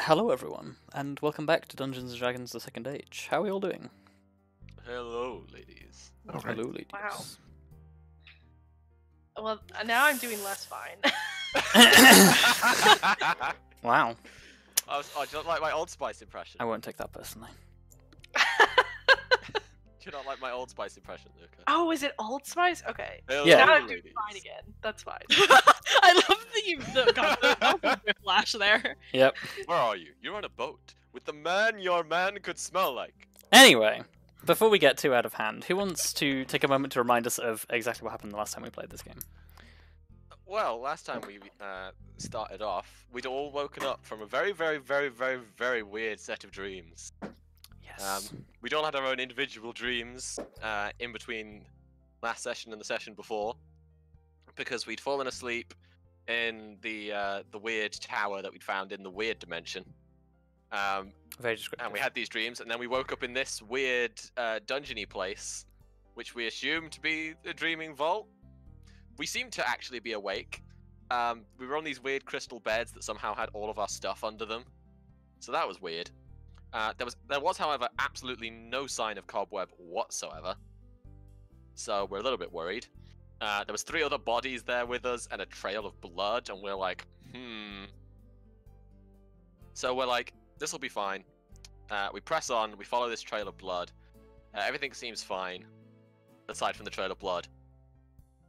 Hello everyone, and welcome back to Dungeons & Dragons The Second Age. How are we all doing? Hello, ladies. All right. Hello, ladies. Wow. Well, now I'm doing less fine. Wow. Oh, do you not like my Old Spice impression? I won't take that personally. Do you not like my Old Spice impression, Luka? Oh, is it Old Spice? Okay. Hello, Yeah. Now I'm doing ladies. fine again. That's fine. I love that you got the whiplash there. Yep. Where are you? You're on a boat with the man your man could smell like. Anyway, before we get too out of hand, who wants to take a moment to remind us of exactly what happened the last time we played this game? Well, last time we started off, we'd all woken up from a very, very, very, very, very weird set of dreams. Yes. We'd all had our own individual dreams in between last session and the session before, because we'd fallen asleep in the weird tower that we'd found in the weird dimension. Very descriptive. And we had these dreams, and then we woke up in this weird dungeony place, which we assumed to be the Dreaming Vault. We seemed to actually be awake. We were on these weird crystal beds that somehow had all of our stuff under them, so that was weird. There was, however, absolutely no sign of cobweb whatsoever, so we're a little bit worried. There was 3 other bodies there with us and a trail of blood, and we're like, So we're like, this will be fine. We press on, we follow this trail of blood. Everything seems fine, aside from the trail of blood.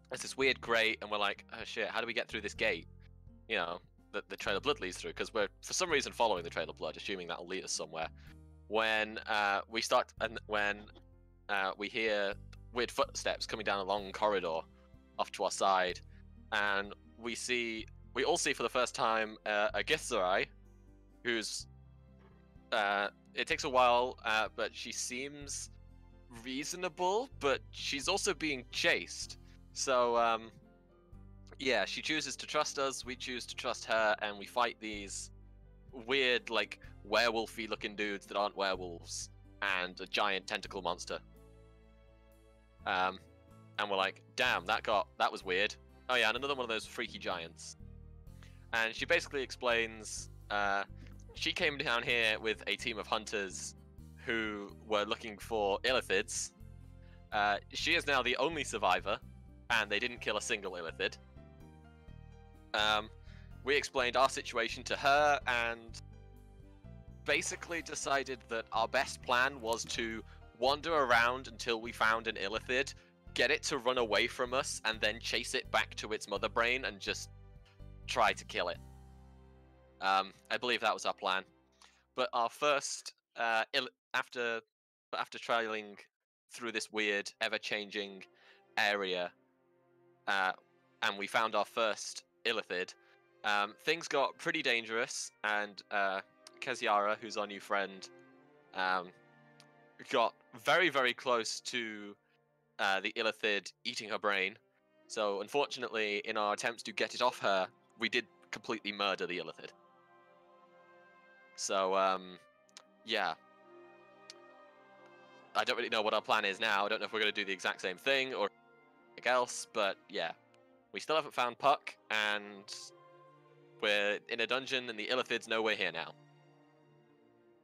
There's this weird grate, and we're like, oh shit, how do we get through this gate? You know, that the trail of blood leads through, because we're, for some reason, following the trail of blood, assuming that'll lead us somewhere. When we hear weird footsteps coming down a long corridor off to our side, and we all see for the first time a Githzerai, who's it takes a while, but she seems reasonable, but she's also being chased. So yeah, she chooses to trust us, we choose to trust her, and we fight these weird, like, werewolfy looking dudes that aren't werewolves, and a giant tentacle monster. And we're like, damn, that was weird. Oh yeah, and another one of those freaky giants. And she basically explains, she came down here with a team of hunters who were looking for Illithids. She is now the only survivor, and they didn't kill a single Illithid. We explained our situation to her, and basically decided that our best plan was to wander around until we found an Illithid, get it to run away from us, and then chase it back to its mother brain and just try to kill it. I believe that was our plan. But our first, after trailing through this weird, ever-changing area, and we found our first Illithid, things got pretty dangerous, and Keziara, who's our new friend, got very, very close to the Illithid eating her brain. So unfortunately, in our attempts to get it off her, we did completely murder the Illithid. So yeah, I don't really know what our plan is now. I don't know if we're going to do the exact same thing or anything else, but yeah, we still haven't found Puck, and we're in a dungeon, and the Illithid's nowhere here now.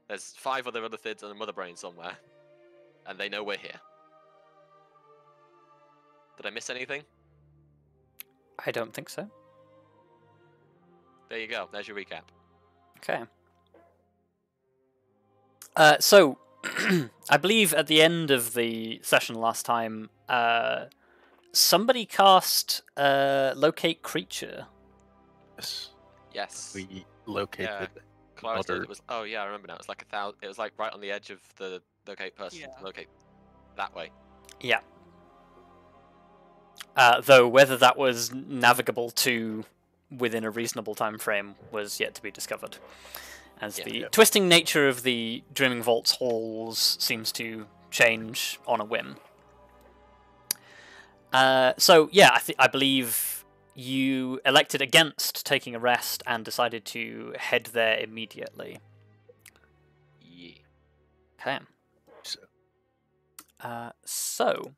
There's 5 other Illithids and a mother brain somewhere, and they know we're here. Did I miss anything? I don't think so. There you go. There's your recap. Okay. So, I believe at the end of the session last time, somebody cast Locate Creature. Yes. Yes. We located. Yeah. Clarice did. Other- It was. Oh yeah, I remember now. It was like 1,000. It was like right on the edge of the locate person. Yeah. Locate that way. Yeah. Though whether that was navigable to within a reasonable time frame was yet to be discovered, as the twisting nature of the Dreaming Vault's halls seems to change on a whim. So yeah, I believe you elected against taking a rest and decided to head there immediately. Yeah. Okay. So, So,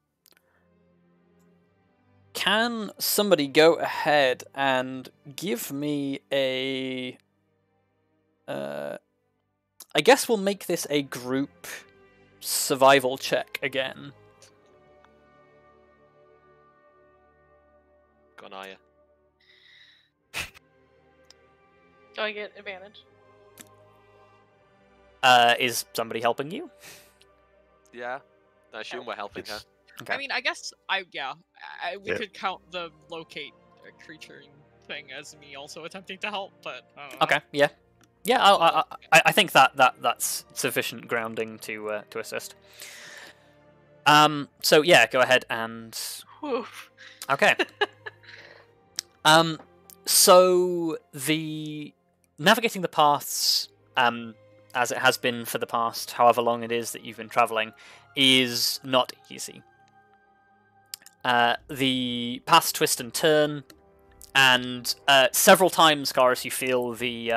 can somebody go ahead and give me a I guess we'll make this a group survival check again. Go on, Arya. Do I get advantage? Is somebody helping you? Yeah. I assume we're helping her. Okay. I mean, I guess we could count the locate creature thing as me also attempting to help, but I don't know. Okay. Yeah. Yeah. I think that's sufficient grounding to assist. So yeah, go ahead and. Whew. Okay. So the navigating the paths, as it has been for the past however long it is that you've been traveling, is not easy. The paths twist and turn, and several times, Kelariis, you feel the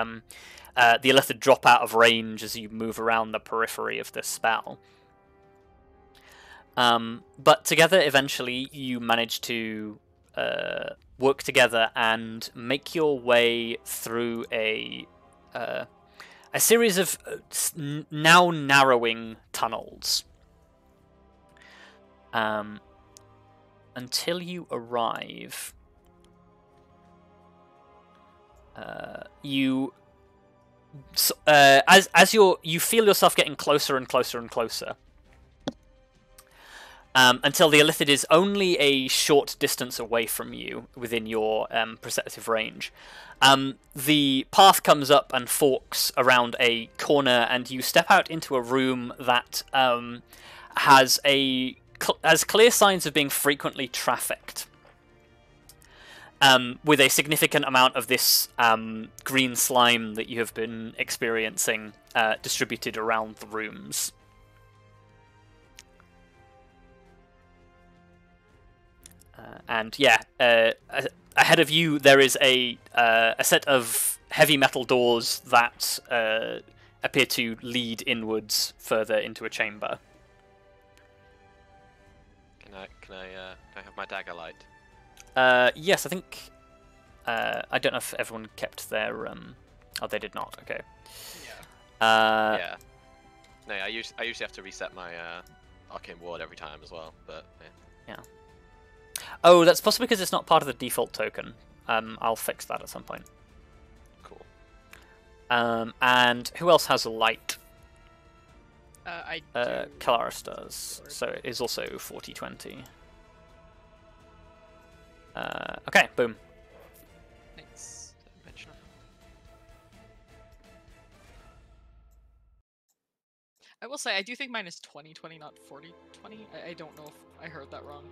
Illithid drop out of range as you move around the periphery of this spell. But together, eventually, you manage to work together and make your way through a series of now narrowing tunnels. Until you arrive, you feel yourself getting closer and closer and closer. Until the Illithid is only a short distance away from you, within your perceptive range. The path comes up and forks around a corner, and you step out into a room that has clear signs of being frequently trafficked, with a significant amount of this green slime that you have been experiencing distributed around the rooms. And yeah, ahead of you there is a set of heavy metal doors that appear to lead inwards further into a chamber. Can I have my dagger light? Yes, I think. I don't know if everyone kept their. Oh, they did not. Okay. Yeah. Yeah. No, I usually have to reset my arcane ward every time as well, but yeah. Oh, that's possibly because it's not part of the default token. I'll fix that at some point. Cool. And who else has a light? I do. Kelariis does. So it is also 40-20. Okay, boom. Thanks. I will say, I do think mine is 20-20, not 40-20. I don't know if I heard that wrong.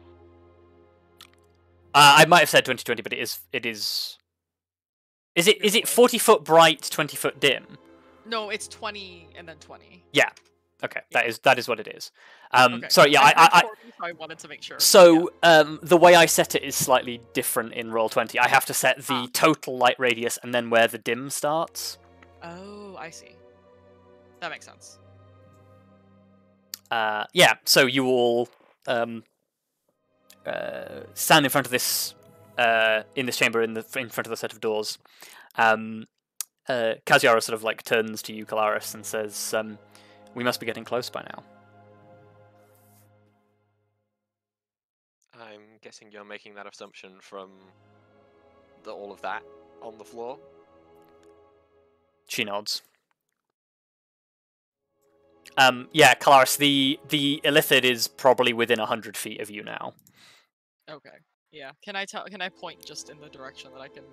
I might have said 20-20, but it is. Is it 40 foot bright, 20 foot dim? No, it's 20 and then 20. Yeah. Okay, Yeah. that is what it is. Okay. Sorry, yeah, I 40, so I wanted to make sure. So the way I set it is slightly different in Roll20. I have to set the total light radius and then where the dim starts. Oh, I see. That makes sense. Yeah, so you all stand in front of this in this chamber in front of the set of doors. Kaziara sort of like turns to you, Kelariis, and says, "We must be getting close by now." I'm guessing you're making that assumption from all of that on the floor. She nods. Yeah, Kelariis, the Illithid is probably within 100 feet of you now. Okay. Yeah. Can I point just in the direction that I can?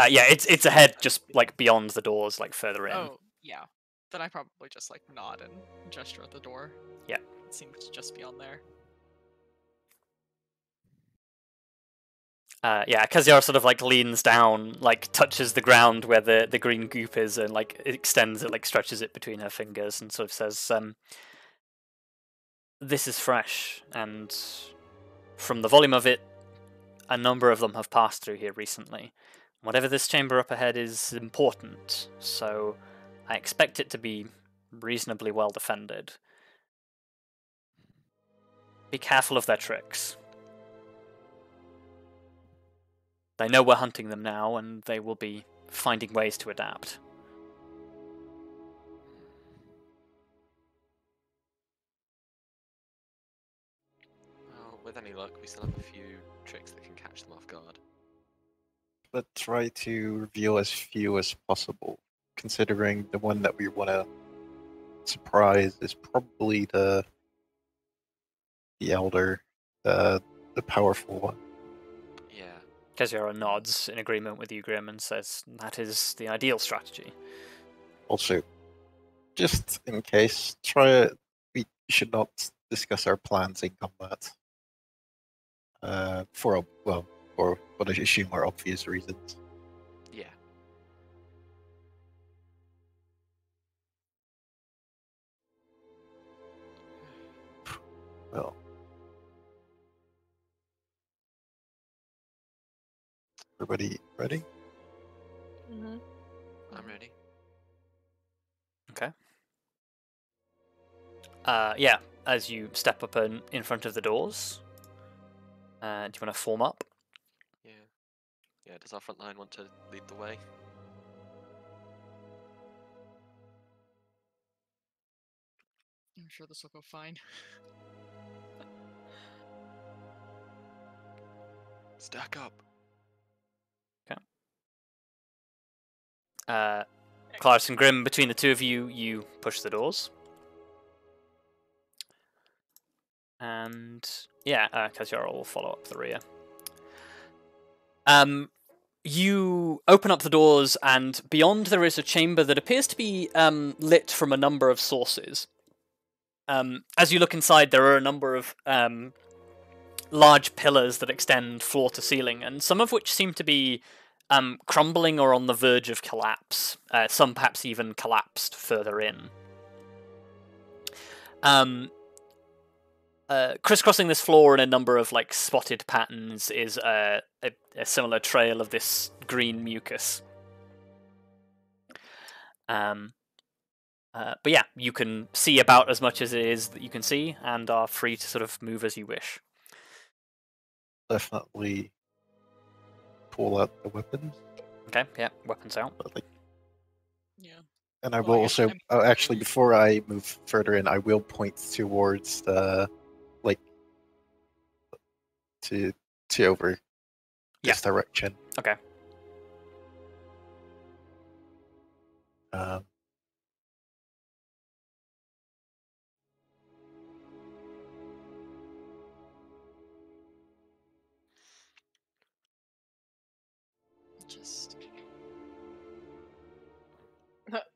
Yeah, it's ahead, just like beyond the doors, like further in. Oh, yeah. Then I probably just like nod and gesture at the door. Yeah. It seems to just be on there. Yeah, Kaziara sort of like leans down, like touches the ground where the green goop is, and like it extends it, like stretches it between her fingers, and sort of says, "This is fresh, and from the volume of it, a number of them have passed through here recently. Whatever this chamber up ahead is important, so I expect it to be reasonably well defended. Be careful of their tricks. They know we're hunting them now, and they will be finding ways to adapt." with any luck, we still have a few tricks that can catch them off guard. But try to reveal as few as possible, considering the one that we want to surprise is probably the elder, the powerful one. Yeah. Kezira nods in agreement with you, Grim, and says that is the ideal strategy. Also, just in case, we should not discuss our plans in combat. For what I assume are obvious reasons. Yeah. Well, everybody ready? Mm-hmm. I'm ready. Okay. Yeah, as you step up in front of the doors, do you want to form up? Yeah. Yeah, does our front line want to lead the way? I'm sure this will go fine. Stack up. Clarus and Grim, between the two of you, you push the doors. And yeah, Kezira will follow up the rear. You open up the doors, and beyond there is a chamber that appears to be lit from a number of sources. As you look inside, there are a number of large pillars that extend floor to ceiling, and some of which seem to be crumbling or on the verge of collapse. Some perhaps even collapsed further in. Crisscrossing this floor in a number of like spotted patterns is a similar trail of this green mucus. But yeah, you can see about as much as it is that you can see, and are free to sort of move as you wish. Definitely pull out the weapons. Okay, yeah, weapons out. Yeah. And I Well, will I guess also, I'm- actually, before I move further in, I will point towards the, to over this direction. Okay. Just.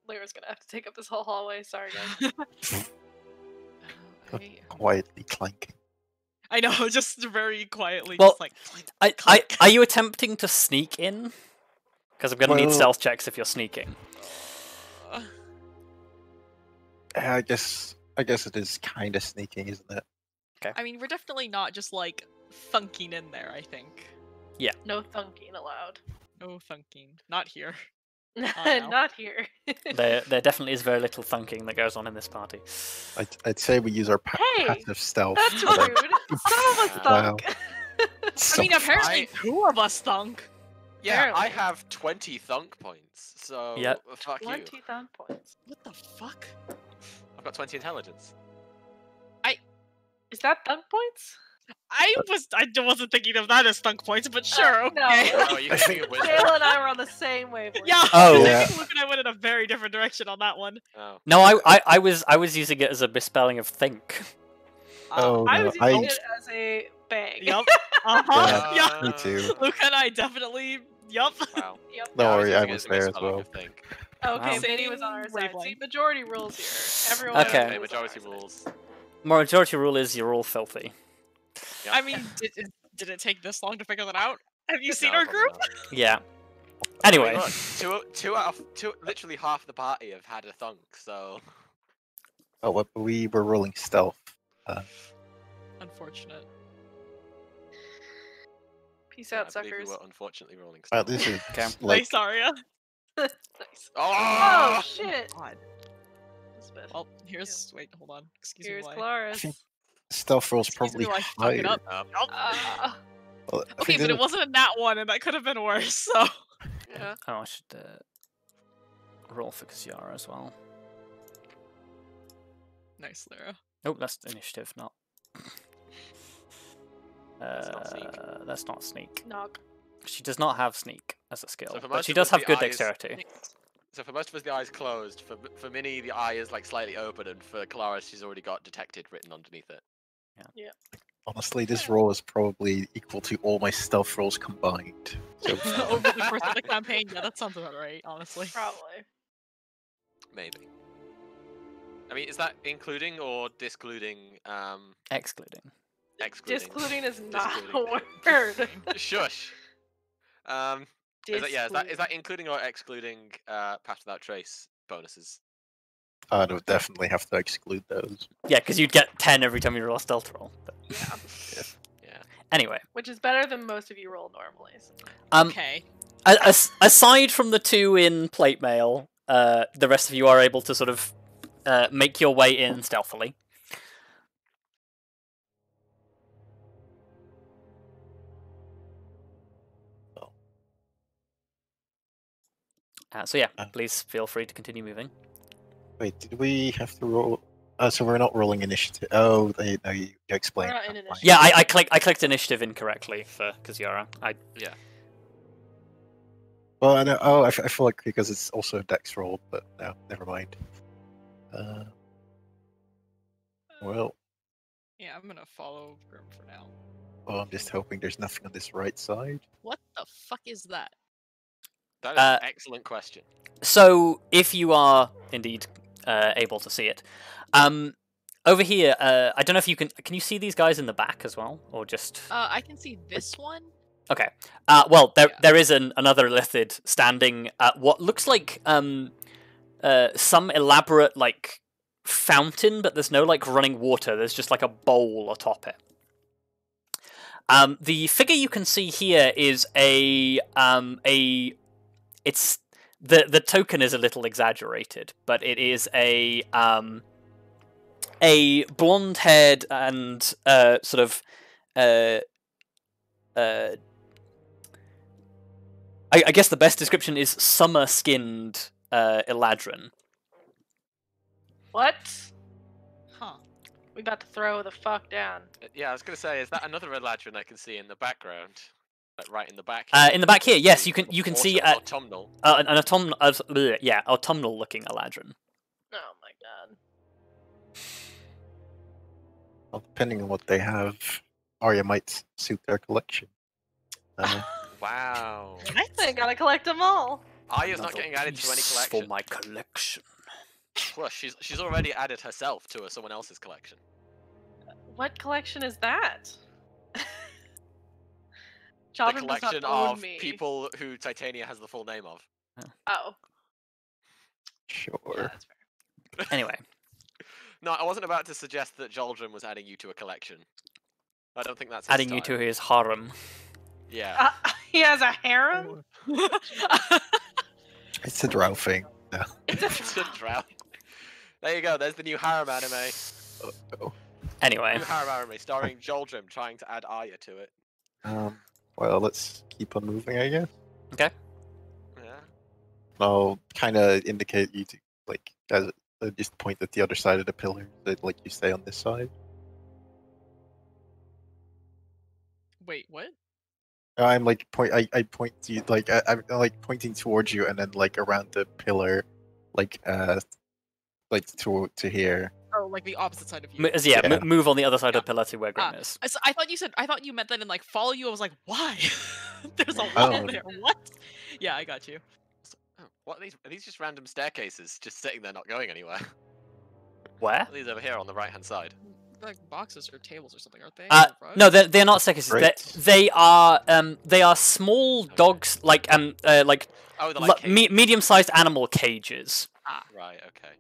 Lyra's gonna have to take up this whole hallway. Sorry, guys. Quietly clanking. I know, just very quietly, Well, just like. Clink, clink. are you attempting to sneak in? Because I'm going to need Well- stealth checks if you're sneaking. I guess it is kind of sneaking, isn't it? I mean, we're definitely not just like thunking in there. I think. No thunking allowed. No thunking. Not here. no. Not here. There definitely is very little thunking that goes on in this party. I'd say we use our Hey, passive stealth. That's but I- rude. Some of us Wow. thunk. I mean, apparently two of us thunk. Yeah, I Apparently. have 20 thunk points, so Yep. fuck you. 20 thunk points. What the fuck? I've got 20 intelligence. Is that thunk points? I wasn't thinking of that as thunk points, but sure, no. okay. Oh, you can get wisdom. Jayla and I were on the same wavelength. Yeah. Oh. I Yeah. think Luke and I went in a very different direction on that one. Oh. No, I was using it as a misspelling of think. Oh, I no, was using I- it as a bang. Yup. Uh-huh. Yeah, Yeah. me too. Luke and I definitely. Yup. Wow. Yep. Don't Yeah, worry, using I it was a there as misspelling well. of think. Okay, Wow. Minnie was on our side. See, Wavelength. majority rules here. Everyone. Okay. Okay, was on our majority side. rules. Majority rule is you're all filthy. Yep. I mean, did it take this long to figure that out? Have you seen No, our probably group? not. Yeah. I mean, Anyway, look, two out of two, literally half the party have had a thunk, so Oh, but we were rolling stealth. Unfortunate. Peace yeah, out, I believe we suckers. were unfortunately rolling. This is Okay. like Nice, Arya. Nice. Oh! Oh shit. God. Elizabeth. Well, here's. Wait, hold on. Excuse Here's me. while Kelariis. stealth rolls Excuse me probably while I fuck it higher. up. Well, I Okay, think but this it wasn't in that one, and that could have been worse. So. Yeah. oh, I should roll for Kezira as well. Nice, Lyra. Oh, that's initiative, not. That's not sneak. That's not sneak. Knock. She does not have sneak as a skill, So for but most she of does us, have the good eye is- dexterity. So for most of us, the eye is closed. For Minnie, the eye is like slightly open, and for Kelariis, she's already got detected written underneath it. Honestly, this roll is probably equal to all my stealth rolls combined. So Over the course of the campaign, yeah, that sounds about right, honestly. Probably. Maybe. I mean, is that including or discluding? Excluding. Excluding. Discluding is not Discluding. a word. Shush. Is that including or excluding Path Without Trace bonuses? I'd would definitely have to exclude those. Yeah, because you'd get 10 every time you roll a stealth roll. But... Yeah. Anyway. Which is better than most of you roll normally. So. Okay. Aside from the 2 in plate mail, the rest of you are able to sort of make your way in stealthily. So yeah, please feel free to continue moving. Wait, did we have to roll? So we're not rolling initiative. Oh, no, you explained. We're not in initiative. Yeah, I clicked initiative incorrectly for Kaziara. Well, I know. Oh, I feel like because it's also a dex roll, but no, never mind. Well, Yeah, I'm gonna follow Grim for now. well, I'm just hoping there's nothing on this right side. What the fuck is that? That is an excellent question. So, if you are indeed able to see it, over here, I don't know if you can you see these guys in the back as well, or just? I can see this one. Okay. Well, there is another Illithid standing at what looks like some elaborate like fountain, but there's no like running water. There's just like a bowl atop it. The figure you can see here is it's the token is a little exaggerated, but it is a blonde-haired and sort of I guess the best description is summer-skinned Eladrin. What? Huh. We about to throw the fuck down. Yeah, I was gonna say, is that another Eladrin I can see in the background? Like right in the back. In the back here, yes, you can see autumnal. an autumnal, autumnal-looking Eladrin. Oh my god. Well, depending on what they have, Arya might suit their collection. Wow. I gotta collect them all. Arya's not getting added to any collection. For my collection. Plus, she's already added herself to someone else's collection. What collection is that? The Children does not collection own of me. people who Titania has the full name of. Oh. Sure. Yeah, that's fair. Anyway. No, I wasn't about to suggest that Jaldrin was adding you to a collection. I don't think that's Adding you to his harem. Yeah. He has a harem? It's a drow thing. No. It's a drought. There you go. There's the new harem anime. Oh. Anyway. New harem anime starring Jaldrim trying to add Arya to it. Well, let's keep on moving, I guess. Okay. Yeah. I'll kind of indicate you to, like, just point at the other side of the pillar, that, like, you stay on this side. Wait, what? I'm like I point to you, like I'm like pointing towards you, and then like around the pillar, like to here. Oh, like the opposite side of you. Yeah. Move on the other side of the pillar to where Grim is. I thought you meant that in like follow you. I was like, why? There's a wall Oh. there. What? Yeah, I got you. What are these just random staircases just sitting there not going anywhere? Where? Are these over here on the right hand side? Like boxes or tables or something, aren't they? No, they're not staircases. Right. They are small dogs, like Oh, they're like cages. medium-sized animal cages. Right. Okay.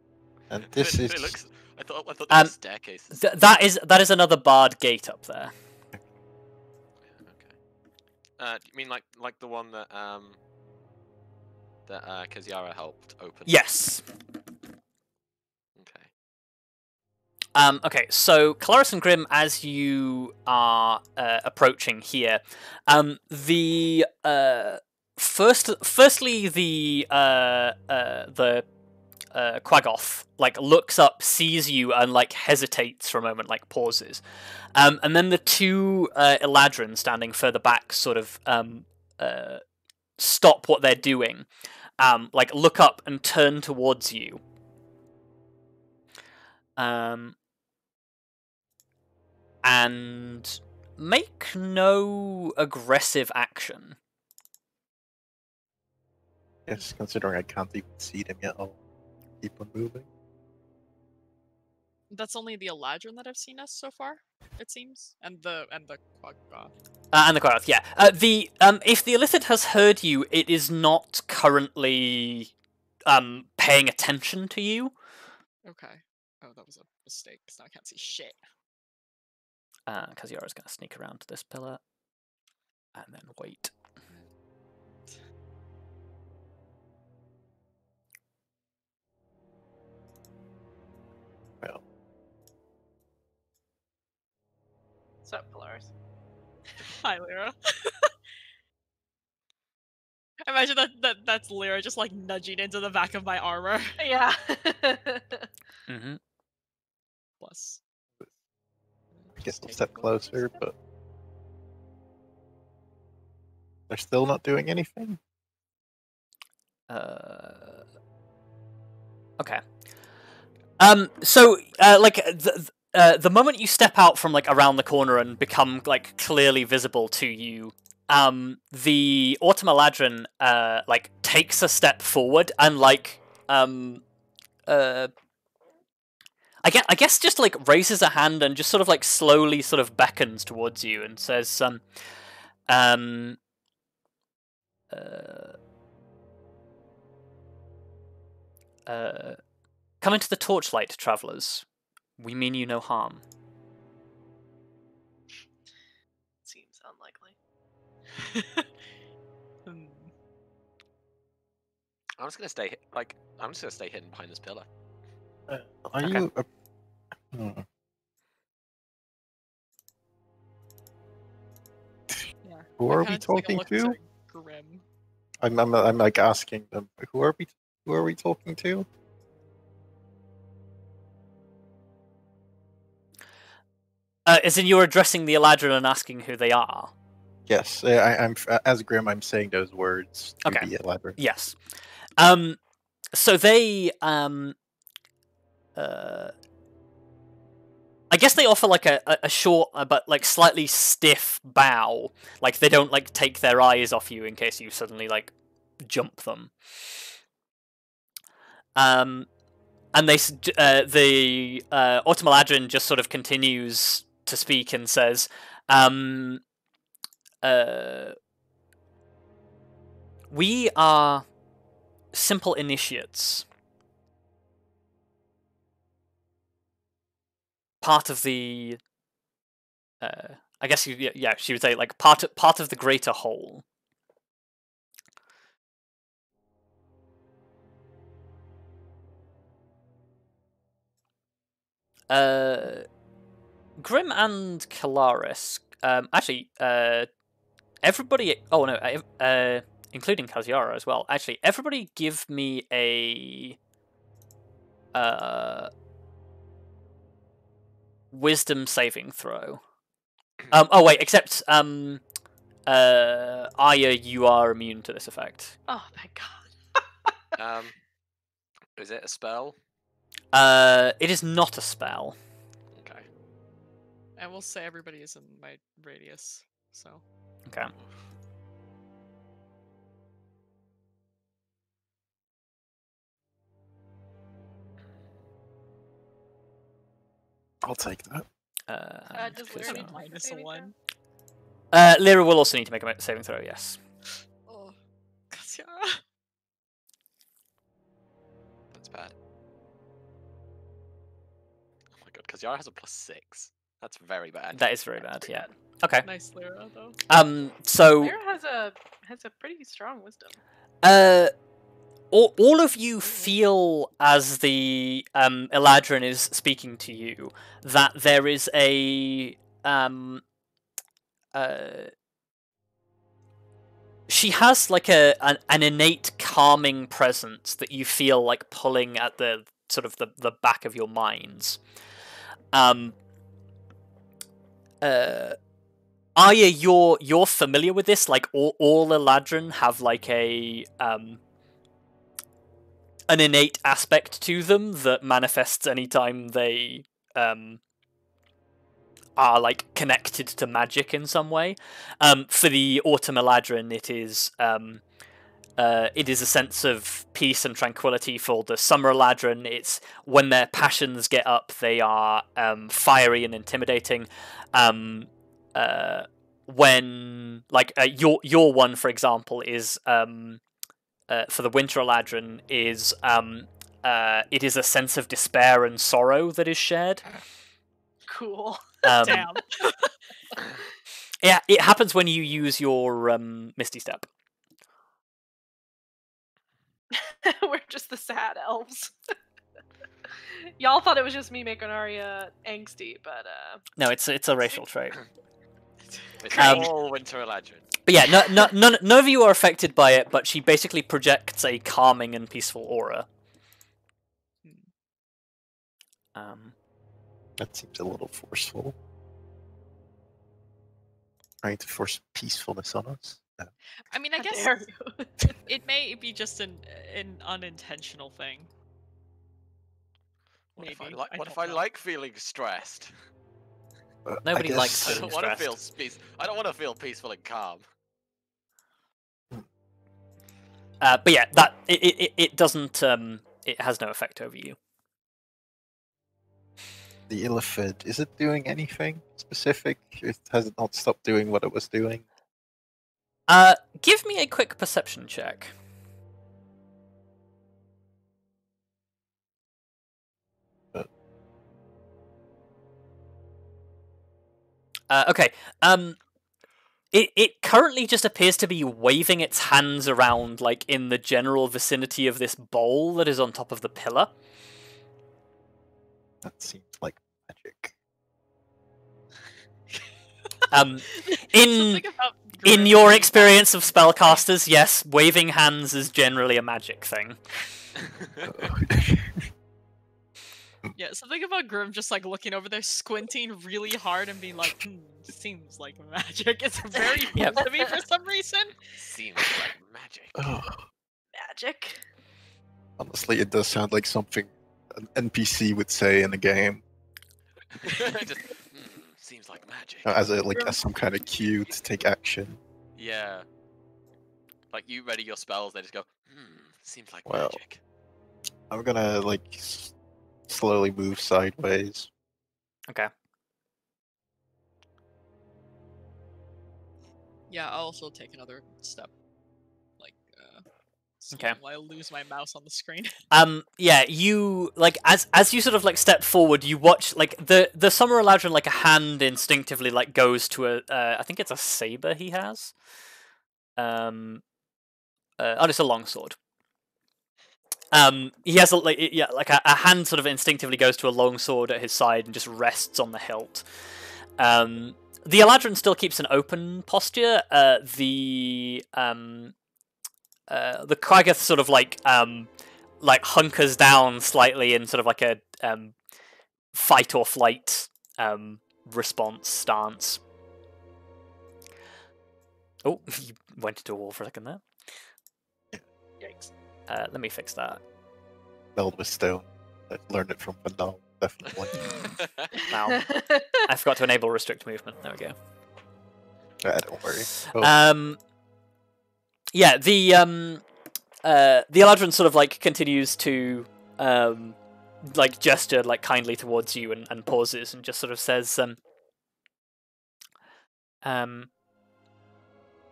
And this is It looks. I thought they were staircases. That is another barred gate up there. Okay. You mean like the one that Kaziara helped open? Yes. Okay. Okay, so Kelariis and Grim, as you are approaching here, firstly the Quagoth like looks up, sees you, and like hesitates for a moment, like pauses, and then the two Eladrin standing further back sort of stop what they're doing, like look up and turn towards you, and make no aggressive action. Yes, considering I can't even see them yet, I'll keep on moving. That's only the Eladrin that have seen us so far, it seems, and the Quagga. And the Quagoth, yeah. The if the Illithid has heard you, it is not currently paying attention to you. Okay. Oh, that was a mistake, because now I can't see shit. Kaziara's going to sneak around to this pillar, and then wait. Well, What's up, Kelariis? Hi, Lyra. Imagine that's Lyra just like nudging into the back of my armor. Yeah. Mm-hmm. Plus. get a step closer, but they're still not doing anything. Okay. So, like, the moment you step out from, like, around the corner and become, like, clearly visible to you, the Autumn Eladrin, like, takes a step forward and, like, I guess just, like, raises a hand and just sort of, like, slowly sort of beckons towards you and says, come into the torchlight, travellers. We mean you no harm. Seems unlikely. I'm just gonna stay I'm just gonna stay hidden behind this pillar. Are Okay. you? Yeah. Who I are kinda we just take a talking look to? Grim. I'm like asking them. Who are we talking to? As in, you're addressing the Eladrin and asking who they are. Yes, I'm as Grim. I'm saying those words to Okay. be elaborate. Yes. So they I guess they offer like a short but like slightly stiff bow. Like they don't like take their eyes off you in case you suddenly like jump them. And the Autumn Eladrin just sort of continues to speak and says, we are simple initiates. Part of the, I guess she would say like part of the greater whole. Grim and Kelariis. Actually, everybody. Oh no, including Kaziara as well. Actually, everybody, give me a wisdom saving throw. Oh wait, except Arya, you are immune to this effect. Oh, thank God. Is it a spell? It is not a spell. Okay. I will say everybody is in my radius, so. Okay. I'll take that. Does because, Lyra need to make a Minus a saving 1. Lyra will also need to make a saving throw. Yes. Oh, Kaziara. That's bad. Oh my god, Kaziara has a +6. That's very bad. That is very bad. Yeah. Okay. Nice Lyra, though. So. Lyra has a pretty strong wisdom. All of you feel as the Eladrin is speaking to you that there is she has like an innate calming presence that you feel like pulling at the sort of the back of your minds. Arya, you're familiar with this. Like all Eladrin have like an innate aspect to them that manifests anytime they are like connected to magic in some way. For the Autumn Eladrin, it is a sense of peace and tranquility. For the Summer Eladrin, it's when their passions get up, they are fiery and intimidating. When like your one, for example, is for the Winter Eladrin is it is a sense of despair and sorrow that is shared. Cool. Damn. Yeah, it happens when you use your Misty Step. We're just the sad elves. Y'all thought it was just me making Arya angsty, but No, it's a racial trait. It's all Winter Eladrin. But yeah, none of you are affected by it, but she basically projects a calming and peaceful aura. That seems a little forceful. Trying to force peacefulness on us. No. I mean, I how guess dare you? it may be just an unintentional thing. What if Maybe. I don't know. like feeling stressed? Nobody I likes guess- I feeling don't want to stressed. feel I don't want to feel peaceful and calm. But yeah, that it doesn't it has no effect over you. The Illithid, is it doing anything specific? Has it not stopped doing what it was doing? Give me a quick perception check. Okay. It currently just appears to be waving its hands around, like in the general vicinity of this bowl that is on top of the pillar. That seems like magic. In Something about in Grim your being experience of back- spellcasters, yes, waving hands is generally a magic thing. Yeah, something about Grim just like looking over there, squinting really hard and being like, seems like magic. It's very Yep. fun to me for some reason. Seems like magic. Oh, Magic. honestly, it does sound like something an NPC would say in a game Just, seems like magic. as some kind of cue to take action. Yeah. Like you ready your spells, they just go, seems like Well. magic. I'm gonna slowly move sideways. Okay. Yeah, I'll also take another step. Like, Okay. while I lose my mouse on the screen. Yeah, you like as you sort of like step forward, you watch like the Summer Eladrin, like a hand instinctively like goes to a I think it's a saber he has. Oh, it's a longsword. He has a hand sort of instinctively goes to a longsword at his side and just rests on the hilt. The Eladrin still keeps an open posture. The Quaggoth sort of like hunkers down slightly in sort of like a fight or flight response stance. Oh, you went into a wall for a second there. Yikes. Let me fix that. Meld with stone. I learned it from Menno, definitely. Wow. I forgot to enable restrict movement. There we go. Don't worry. Oh, Yeah, the Eladrin sort of like continues to like gesture like kindly towards you and pauses and just sort of says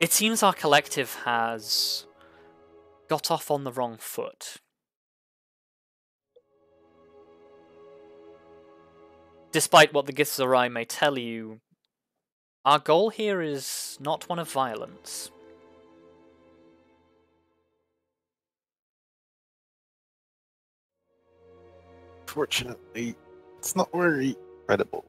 it seems our collective has got off on the wrong foot. Despite what the Githzerai may tell you, our goal here is not one of violence. fortunately, it's not very credible.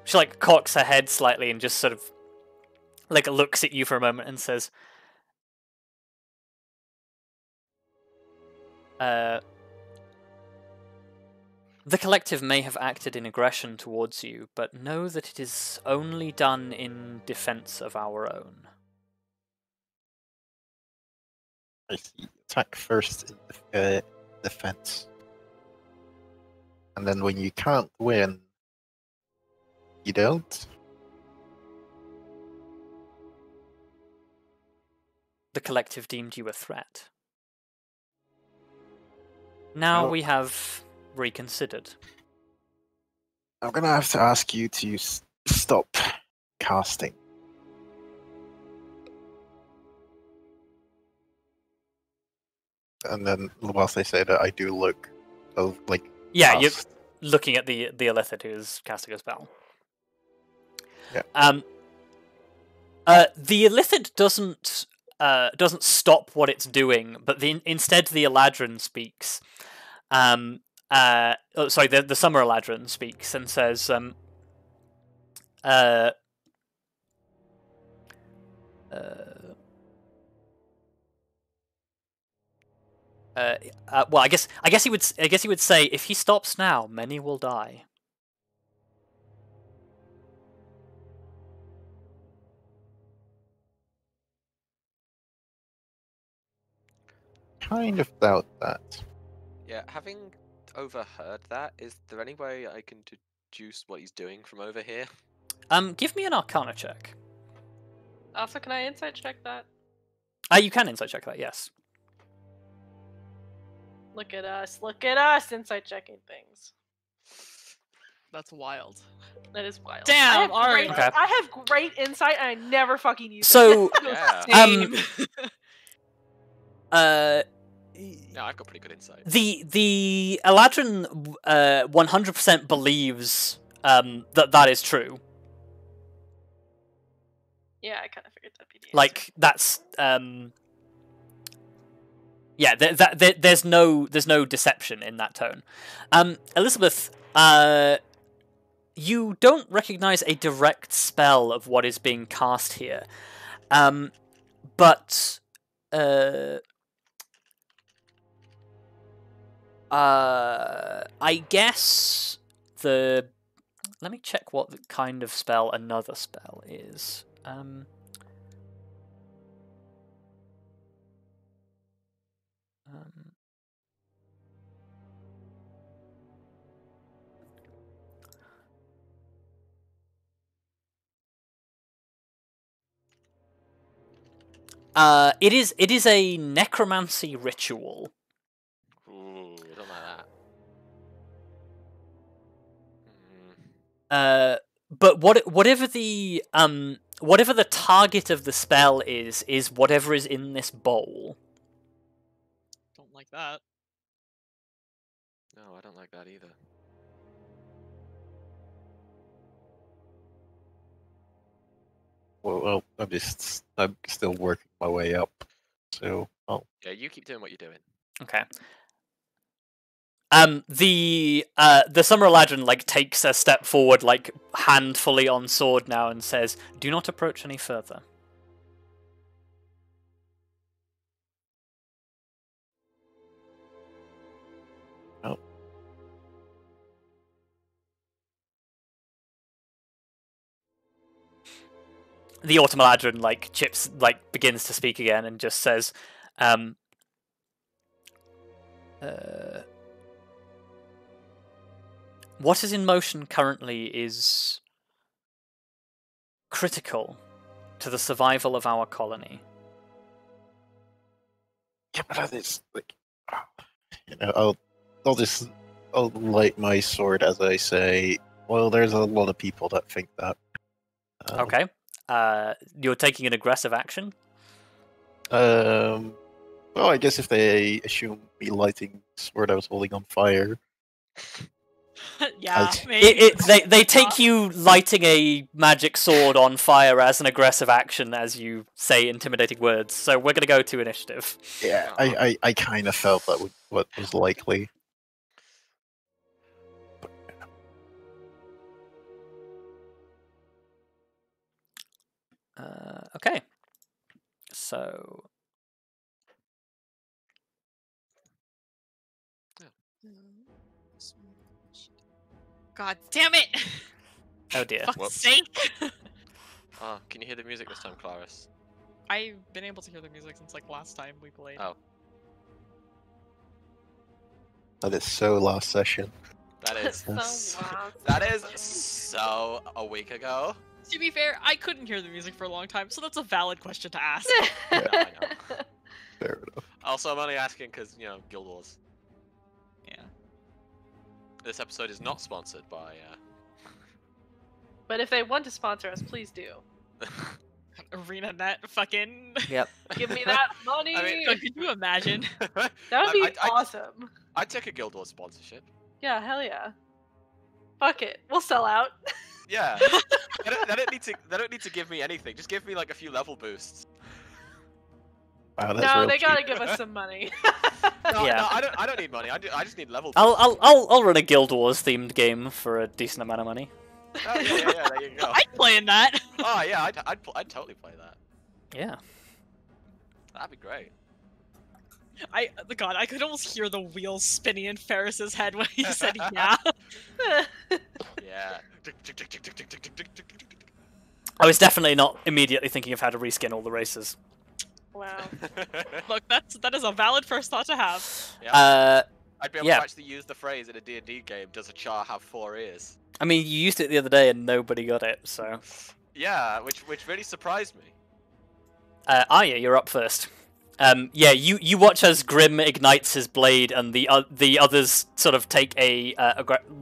She like cocks her head slightly and just sort of like looks at you for a moment and says, "The collective may have acted in aggression towards you, but know that it is only done in defense of our own." I see. Attack first in defense. And then when you can't win, you don't? The collective deemed you a threat. Now Oh. we have reconsidered. I'm gonna have to ask you to stop casting. And then whilst I say that, I do look like Yeah, past. you're looking at the Illithid who is casting a spell. Yeah. The Illithid doesn't stop what it's doing, but instead the Eladrin speaks. The Summer Eladrin speaks and says, well, I guess he would say, if he stops now, many will die. Kind of doubt that. Yeah, having overheard that, is there any way I can deduce what he's doing from over here? Give me an Arcana check. Also, can I insight check that? You can insight check that, yes. Look at us, insight checking things. That's wild. That is wild. Damn, I Okay. have great insight, and I never fucking use So, it. Yeah. Same. No, I've got pretty good insight. The Eladrin 100% believes that is true. Yeah, I kind of figured that'd be the answer. Like that's yeah. There's no deception in that tone. Elizabeth, you don't recognize a direct spell of what is being cast here, but I guess let me check what the kind of spell another spell is. It is a necromancy ritual. Ooh, I don't like that. But whatever the target of the spell is whatever is in this bowl. Don't like that. No, I don't like that either. Well, I'm still working my way up. So, Yeah, you keep doing what you're doing. Okay. The Summer Eladrin like takes a step forward, like hand fully on sword now, and says, "Do not approach any further." Oh. The Autumn Eladrin begins to speak again and just says, what is in motion currently is critical to the survival of our colony. yeah, but that is like, I'll light my sword as I say. Well, there's a lot of people that think that. Okay. You're taking an aggressive action. Well, I guess if they assume me lighting the sword I was holding on fire. Yeah, As- maybe. They take you lighting a magic sword on fire as an aggressive action as you say intimidating words. So we're going to go to initiative. Yeah, I kind of felt that what was likely. Okay. So God damn it! oh dear. Fuck's Whoops. sake! Oh, can you hear the music this time, Kelariis? I've been able to hear the music since like last time we played. Oh. That is so last session. That is So wow. that is so a week ago. To be fair, I couldn't hear the music for a long time, so that's a valid question to ask. I know. Fair enough. Also, I'm only asking because Guild Wars. Yeah. This episode is not sponsored by. But if they want to sponsor us, please do. ArenaNet, fucking. Yep. Give me that money. I mean, Could you imagine? that would be awesome. I'd take a Guild Wars sponsorship. Yeah, hell yeah. Fuck it, we'll sell out. Yeah. They don't need to give me anything. Just give me like a few level boosts. Wow, that's No, real they cheap. gotta give us some money. No, Yeah. no, I don't need money. I just need level. I'll run a Guild Wars themed game for a decent amount of money. Oh yeah, there you go. I'd play in that. Oh yeah, I'd totally play that. Yeah. That'd be great. God, I could almost hear the wheels spinning in Ferrous's head when he said yeah. Yeah. I was definitely not immediately thinking of how to reskin all the races. Wow. Look, that is a valid first thought to have. Yeah. I'd be able yeah. to actually use the phrase in a D&D game. Does a char have 4 ears? I mean, you used it the other day and nobody got it, so. Yeah, which really surprised me. Arya, you're up first. Yeah, you watch as Grim ignites his blade, and the others sort of take a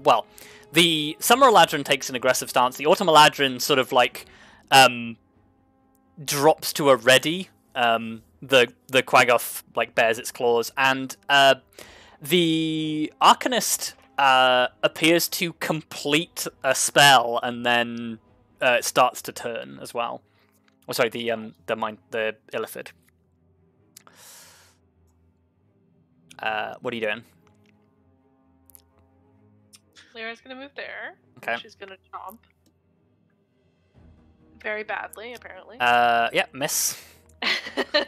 well, the Summer Eladrin takes an aggressive stance. The Autumn Eladrin sort of like drops to a ready. The Quaggoth like bares its claws, and the Arcanist appears to complete a spell, and then it starts to turn as well. Oh, sorry, the Illithid. What are you doing? Lyra's gonna move there. Okay. She's gonna chomp. Very badly, apparently. Yeah, miss.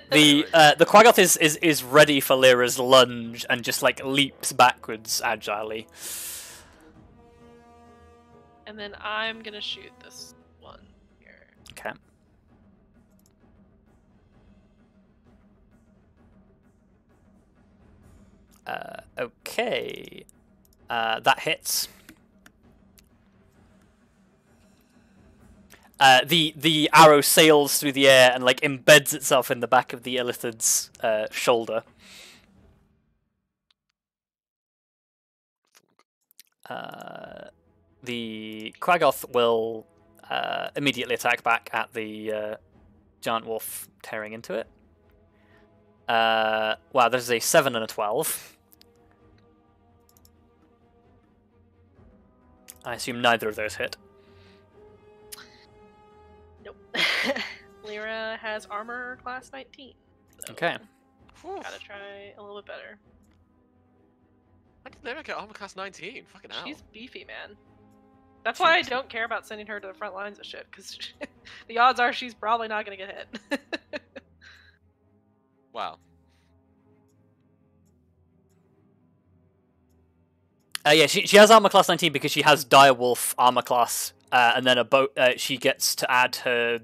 The Quaggoth is ready for Lyra's lunge and just like leaps backwards agilely. And then I'm gonna shoot this one here. Okay. Okay. That hits. The arrow sails through the air and like embeds itself in the back of the Illithid's shoulder. The Quaggoth will immediately attack back at the giant wolf tearing into it. Wow, there's a 7 and a 12. I assume neither of those hit. Nope. Lyra has armor class 19. So Okay. gotta try a little bit better. How did Lyra get armor class 19? Fucking hell. She's beefy, man. That's why I don't care about sending her to the front lines of shit, because the odds are she's probably not gonna get hit. Wow. Yeah, she has armor class 19 because she has Direwolf armor class, and then she gets to add her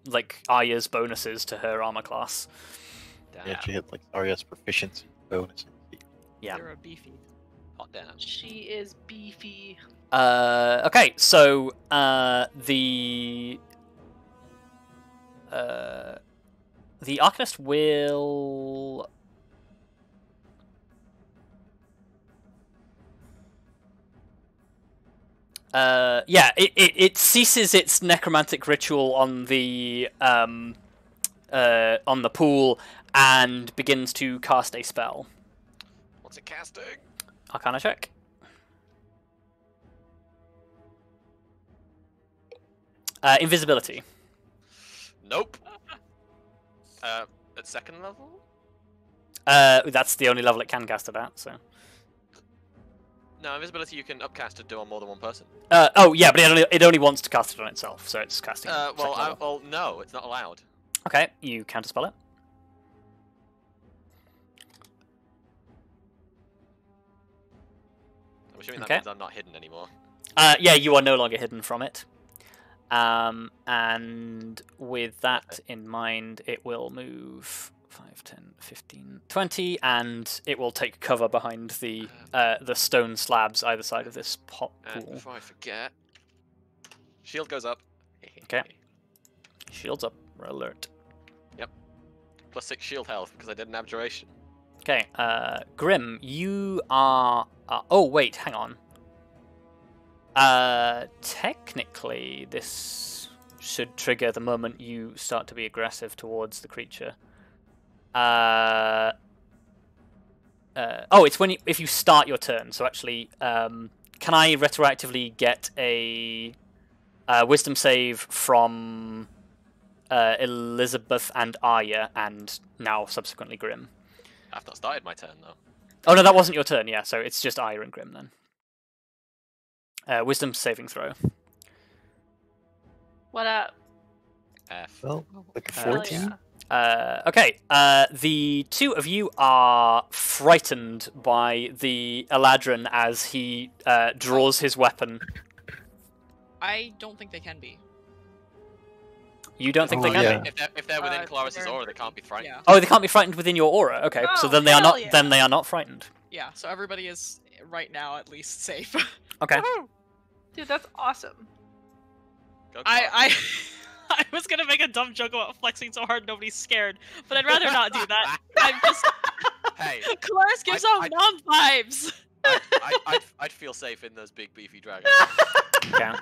like Arya's bonuses to her armor class. Damn. Yeah, she had like Arya's proficiency bonus. Yeah. You're a beefy. Hot damn. She is beefy. Okay, so the Arcanist will. Yeah, it ceases its necromantic ritual on the pool and begins to cast a spell. What's it casting? Arcana check. Invisibility. Nope. At second level? That's the only level it can cast it at. So. No, invisibility you can upcast to do on more than one person. Oh yeah, but it only wants to cast it on itself, so it's casting. Well, no, it's not allowed. Okay, you counterspell it. I'm assuming that Okay. means I'm not hidden anymore. Yeah, you are no longer hidden from it. And with that in mind, it will move 5, 10, 15, 20, and it will take cover behind the stone slabs either side of this pot And pool. before I forget, shield goes up. Okay. Shields up. We're alert. Yep. +6 shield health because I did an abjuration. Okay, Grim, you are... oh, wait, hang on. Technically, this should trigger the moment you start to be aggressive towards the creature. Oh, it's when if you start your turn. So actually, can I retroactively get a wisdom save from Elizabeth and Arya, and now subsequently Grim? I've not started my turn though. Oh no, that wasn't your turn. Yeah, so it's just Arya and Grim then. Wisdom saving throw. What up? F. Well, like a Hell 14. yeah. Okay, the two of you are frightened by the Eladrin as he draws his weapon. I don't think they can be. You don't think Oh, they can yeah. be? If they're within They're Kelariis' in aura, they can't be frightened. Yeah. Oh, they can't be frightened within your aura. Okay, so Oh, then they are hell not. yeah. Then they are not frightened. Yeah, so everybody is right now at least safe. Okay. Dude, that's awesome. Go Kelariis. I was gonna make a dumb joke about flexing so hard nobody's scared, but I'd rather not do that. I'm just Hey, Kelariis gives I- off mom vibes. I'd feel safe in those big beefy dragons. Yeah.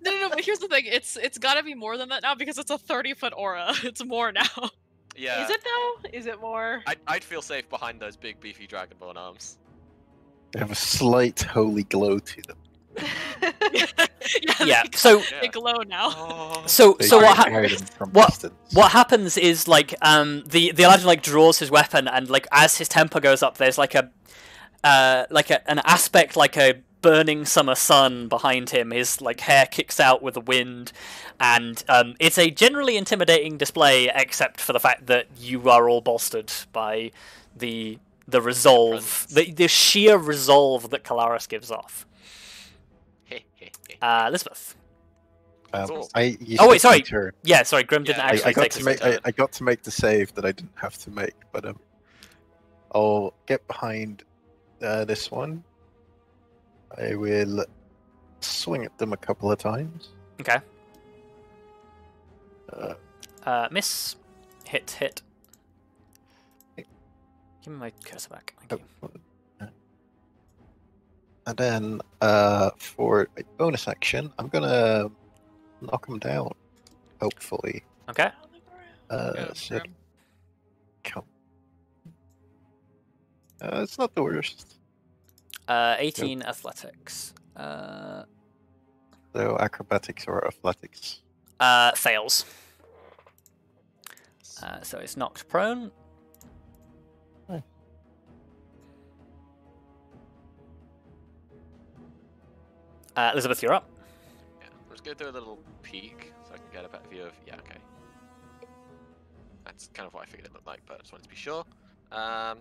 No, but here's the thing. It's gotta be more than that now because it's a 30-foot aura. It's more now. Yeah. Is it though? Is it more? I'd feel safe behind those big beefy dragonborn arms. They have a slight holy glow to them. Yeah. They, So they glow now. Oh. so They so what? fire them from what- distance. What happens is like the Eladrin like draws his weapon, and like as his temper goes up, there's like an aspect like a burning summer sun behind him. His like hair kicks out with the wind, and it's a generally intimidating display, except for the fact that you are all bolstered by the resolve, the sheer resolve that Kelariis gives off. Elizabeth. Cool. Oh, wait, sorry. Turn. Yeah, sorry, Grim didn't Yeah, actually I got take to his make turn. I got to make the save that I didn't have to make, but I'll get behind this one. I will swing at them a couple of times. Okay. Miss. Hit. Give me my cursor back. Thank you. And then for a bonus action, I'm gonna knock them down. Hopefully. Okay. Yeah, So Grim. come. It's not the worst. 18 athletics. So acrobatics or athletics. Fails. So it's knocked prone. Nice. Elizabeth, you're up. Yeah, let's go through a little peek so I can get a better view of. Yeah, okay. That's kind of what I figured it looked like, but I just wanted to be sure. I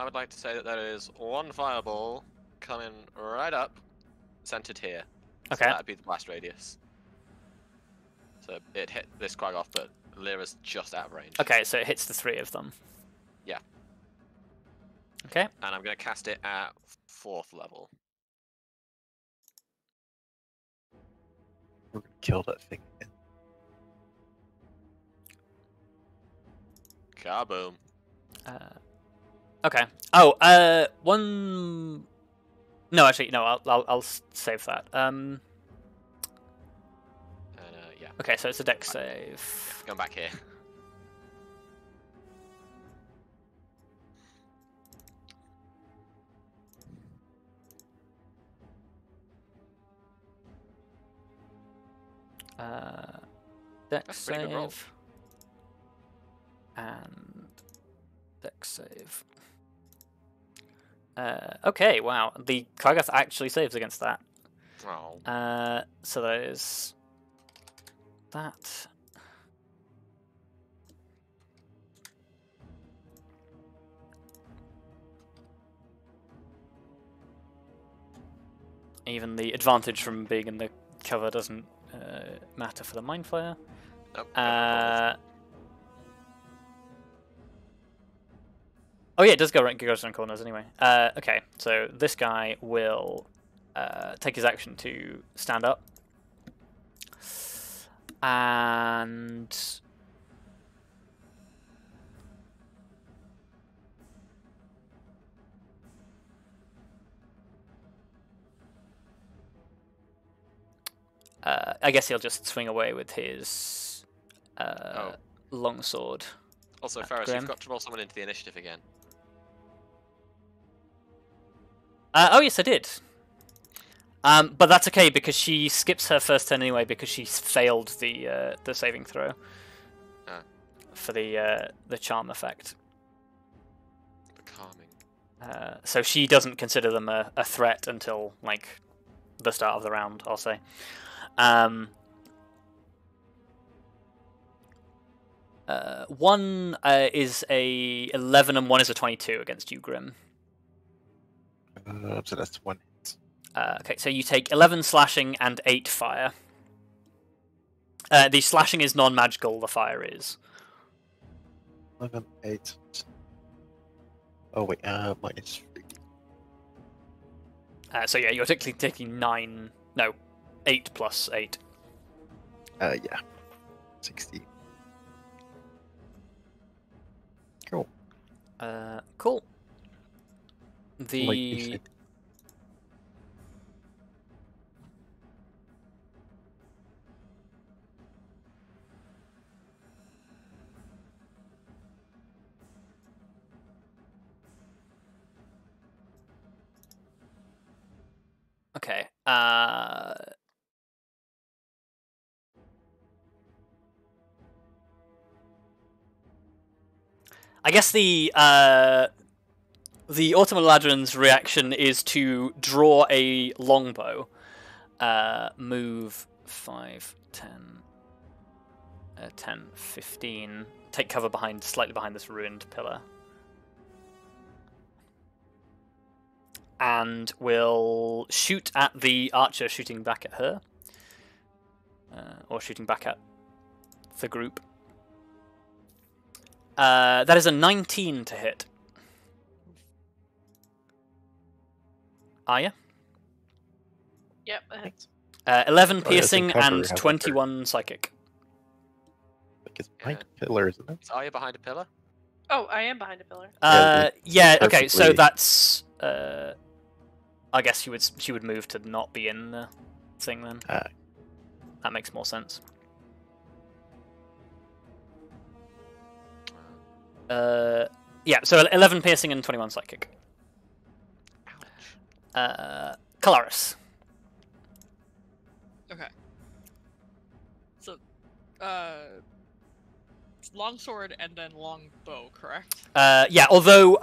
would like to say that there is one fireball coming right up, centered here. So Okay. that'd be the blast radius. So it hit this Quag off, but Lyra's just out of range. Okay, so it hits the three of them. Yeah. Okay. And I'm going to cast it at 4th level. We're gonna kill that thing. Kaboom. Okay. Oh, one. No, actually, no. I'll save that. And yeah, Okay, so it's a dex save. going back here. Dex That's a pretty good roll. save. And dex save. Okay, wow. The Kargath actually saves against that. Oh. So there's that. Even the advantage from being in the cover doesn't matter for the Mindflayer. Nope. Oh yeah, it does goes around corners anyway. Okay, so this guy will take his action to stand up. And... I guess he'll just swing away with his longsword. Also, Ferrous, you've got to roll someone into the initiative again. Oh yes, I did. But that's okay because she skips her first turn anyway because she's failed the saving throw for the charm effect. The calming. So she doesn't consider them a threat until like the start of the round, I'll say. One is a 11 and one is a 22 against you, Grim. So that's 1 hit. Okay, so you take 11 slashing and 8 fire. The slashing is non-magical, the fire is. 11, 8. Oh wait, minus 3. So yeah, you're technically taking 8 plus 8. Yeah. 60. Cool. Cool. Like you said. Okay. I guess the Automaladron's reaction is to draw a longbow. Move 5, 10, 10, 15. Take cover slightly behind this ruined pillar. And will shoot at the archer shooting back at her. Or shooting back at the group. That is a 19 to hit. Arya? Yep, that hits. 11 piercing cover, and hasn't 21 psychic. Like it's behind a pillar, isn't it? Is Arya behind a pillar? Oh, I am behind a pillar. Yeah, okay, so perfectly- that's... I guess she would move to not be in the thing then. That makes more sense. Yeah, so 11 piercing and 21 psychic. Ouch. Kelariis. Okay. So, longsword and then longbow, correct? Yeah, although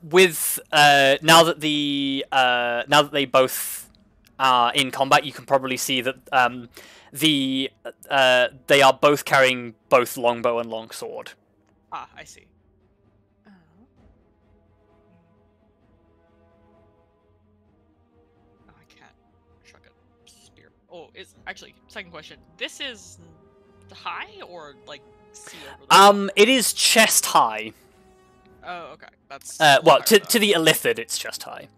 with now that they both are in combat, you can probably see that they are both carrying both longbow and longsword. Ah, I see. Oh, I can't chuck a spear. Oh, actually, second question. This is high or like sea over the It is chest high. Oh, okay. That's Well, higher to the Illithid, it's chest high.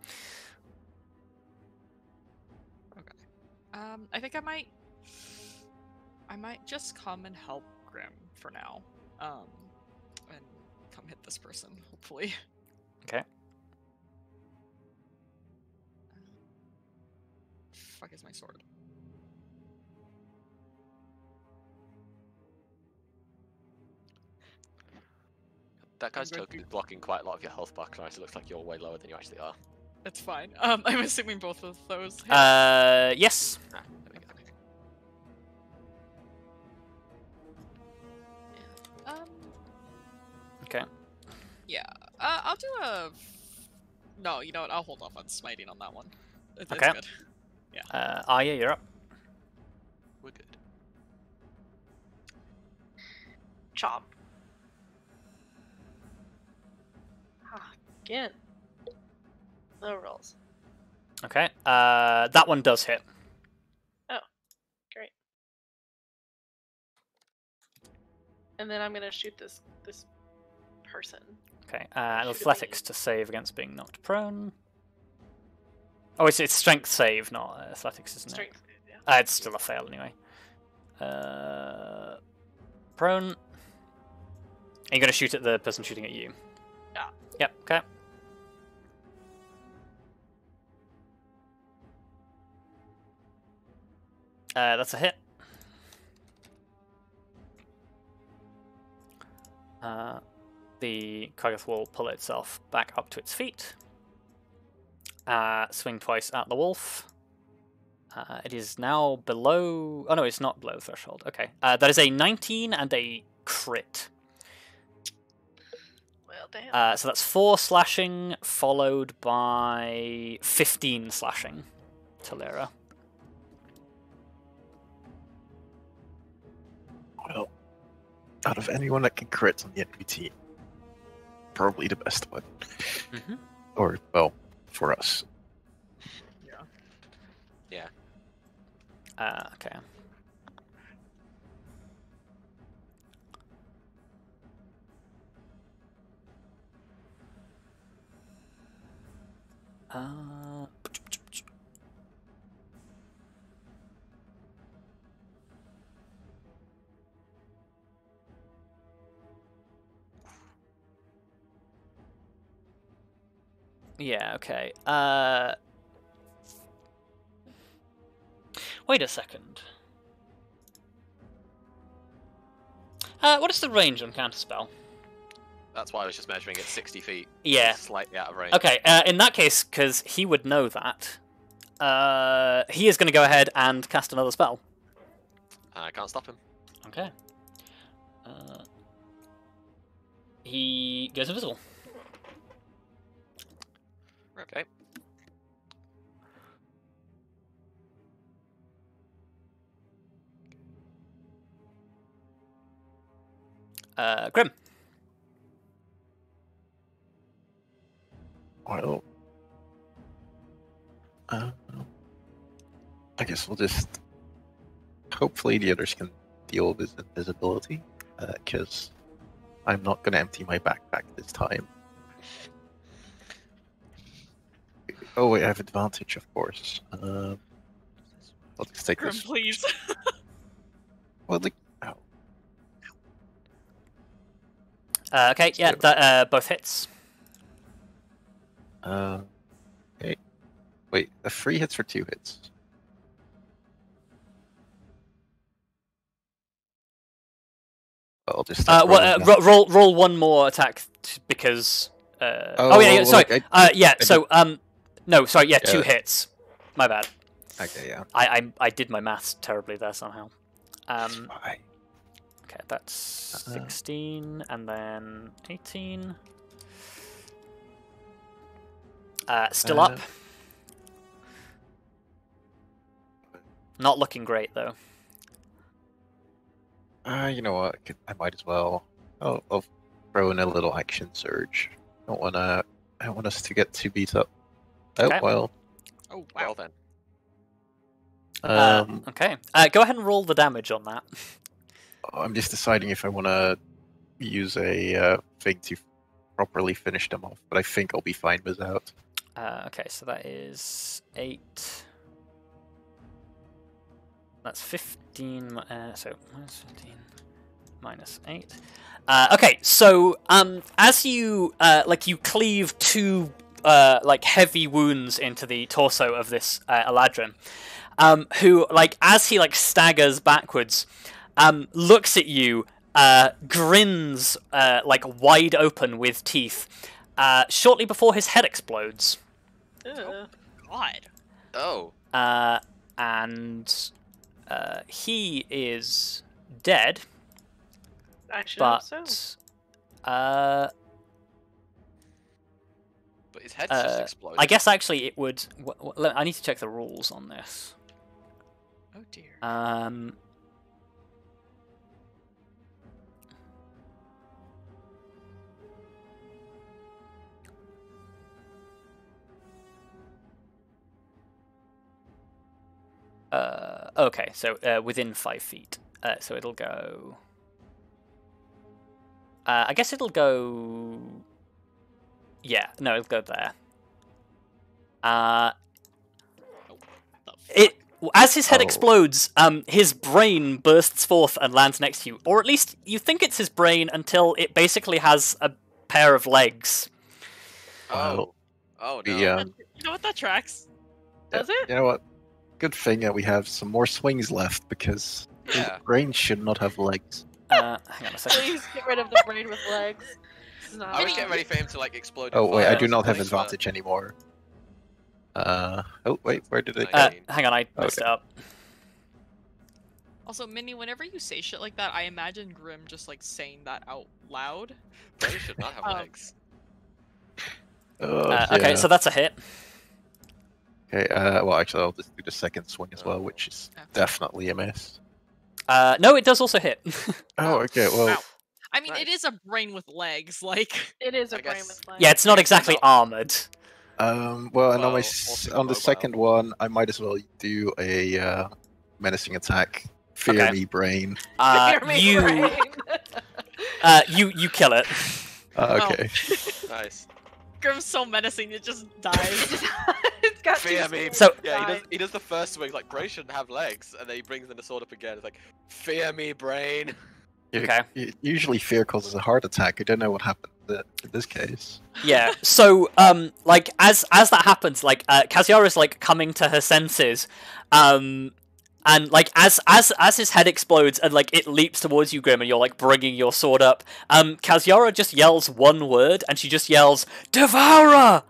Okay. I think I might just come and help Grim for now. And come hit this person, hopefully. Okay. Fuck is my sword? That guy's good. token is blocking quite a lot of your health bar, Clarence. It looks like you're way lower than you actually are. That's fine. I'm assuming both of those hit. Yes. Ah, there we go. Um. Okay. Yeah. I'll do a No, you know what? I'll hold off on smiting on that one. That's Okay. good. Arya, you're up. We're good. Chop. Again. Low rolls. Okay. That one does hit. Great. And then I'm gonna shoot this person. Okay. Shoot a Athletics to save against being knocked prone. Oh, it's strength save, not athletics, isn't Strength. it? Yeah. It's still a fail anyway. Prone. Are you going to shoot at the person shooting at you? Yeah. Yep, okay. That's a hit. The Quagrim will pull itself back up to its feet. Swing twice at the wolf. It is now below... Oh no, it's not below threshold. Okay. That is a 19 and a crit. Well, damn. So that's 4 slashing, followed by 15 slashing to Lyra. Well, out of anyone that can crit on the enemy team, probably the best one. Mm-hmm. Or, well, for us. Yeah. Okay. Yeah, okay. Wait a second. What is the range on Counterspell? That's why I was just measuring it 60 feet. Yeah. Slightly out of range. Okay, in that case, because he would know that, he is going to go ahead and cast another spell. I can't stop him. Okay. He goes invisible. Okay. Grim. Well, I guess we'll just... Hopefully the others can deal with invisibility, because I'm not going to empty my backpack this time. Oh wait, I have advantage, of course. I'll just take Grim, this. please. Well, ow. Okay, yeah, that both hits. Okay. Wait, 3 hits for 2 hits. I'll just start rolling down. Roll one more attack because. Yeah. Sorry. look, No, sorry. Yeah, 2 Yeah. hits. My bad. Okay, yeah. I did my maths terribly there somehow. Fine. Okay, that's 16 and then 18. Still up. Not looking great though. You know what? I might as well. I'll throw in a little action surge. I don't want us to get too beat up. Okay. Oh well. Oh, Well wow. then. Okay. Go ahead and roll the damage on that. I'm just deciding if I want to use a thing to properly finish them off, but I think I'll be fine without. Okay, so that is 8. That's 15. So minus 15 minus 8. Okay, so as you you cleave 2 heavy wounds into the torso of this Eladrin, who as he staggers backwards, looks at you, grins wide open with teeth, shortly before his head explodes. God. Oh. And he is dead, I should but hope so. But his head's just exploded. I guess actually it would. I need to check the rules on this. Oh dear. Okay, so within 5 feet. So it'll go. I guess it'll go. Yeah, no, it'll go there. As his head explodes, his brain bursts forth and lands next to you, or at least you think it's his brain until it basically has a pair of legs. Oh no! Yeah. You know what? That tracks. Does it? You know what? Good thing that we have some more swings left because his brain should not have legs. Hang on a second. Please get rid of the brain with legs. This is not I was getting ready for him to like explode. Oh in wait, fire I do or not have something, but- advantage anymore. Oh wait, where did it? Hang on, I messed it up. Also, Minnie, whenever you say shit like that, I imagine Grim just like saying that out loud. Brain should not have legs. Okay, yeah. so that's a hit. Okay, well actually I'll just do the second swing as well, which is Okay. definitely a miss. No, it does also hit. Oh, okay, well, Wow. I mean, Nice. it is a brain with legs, like. It is a I brain guess- with legs. Yeah, it's not exactly armored. well, and on Well, my also on the mobile. second one, I might as well do a menacing attack. Fear Okay. me, brain. Fear me, You brain. you kill it. Okay. Nice. Grim's so menacing, it just dies. It's got Fear two me. swings. So- Yeah, he does the first swing like brain shouldn't have legs, and then he brings in the sword up again. It's like, fear me, brain. Okay. Usually fear causes a heart attack. I don't know what happened in this case. Yeah. So, like as that happens, like Kaziara's like coming to her senses, and like as his head explodes and like it leaps towards you, Grim, and you're like bringing your sword up. Kaziara just yells one word, and she just yells "Devourer,"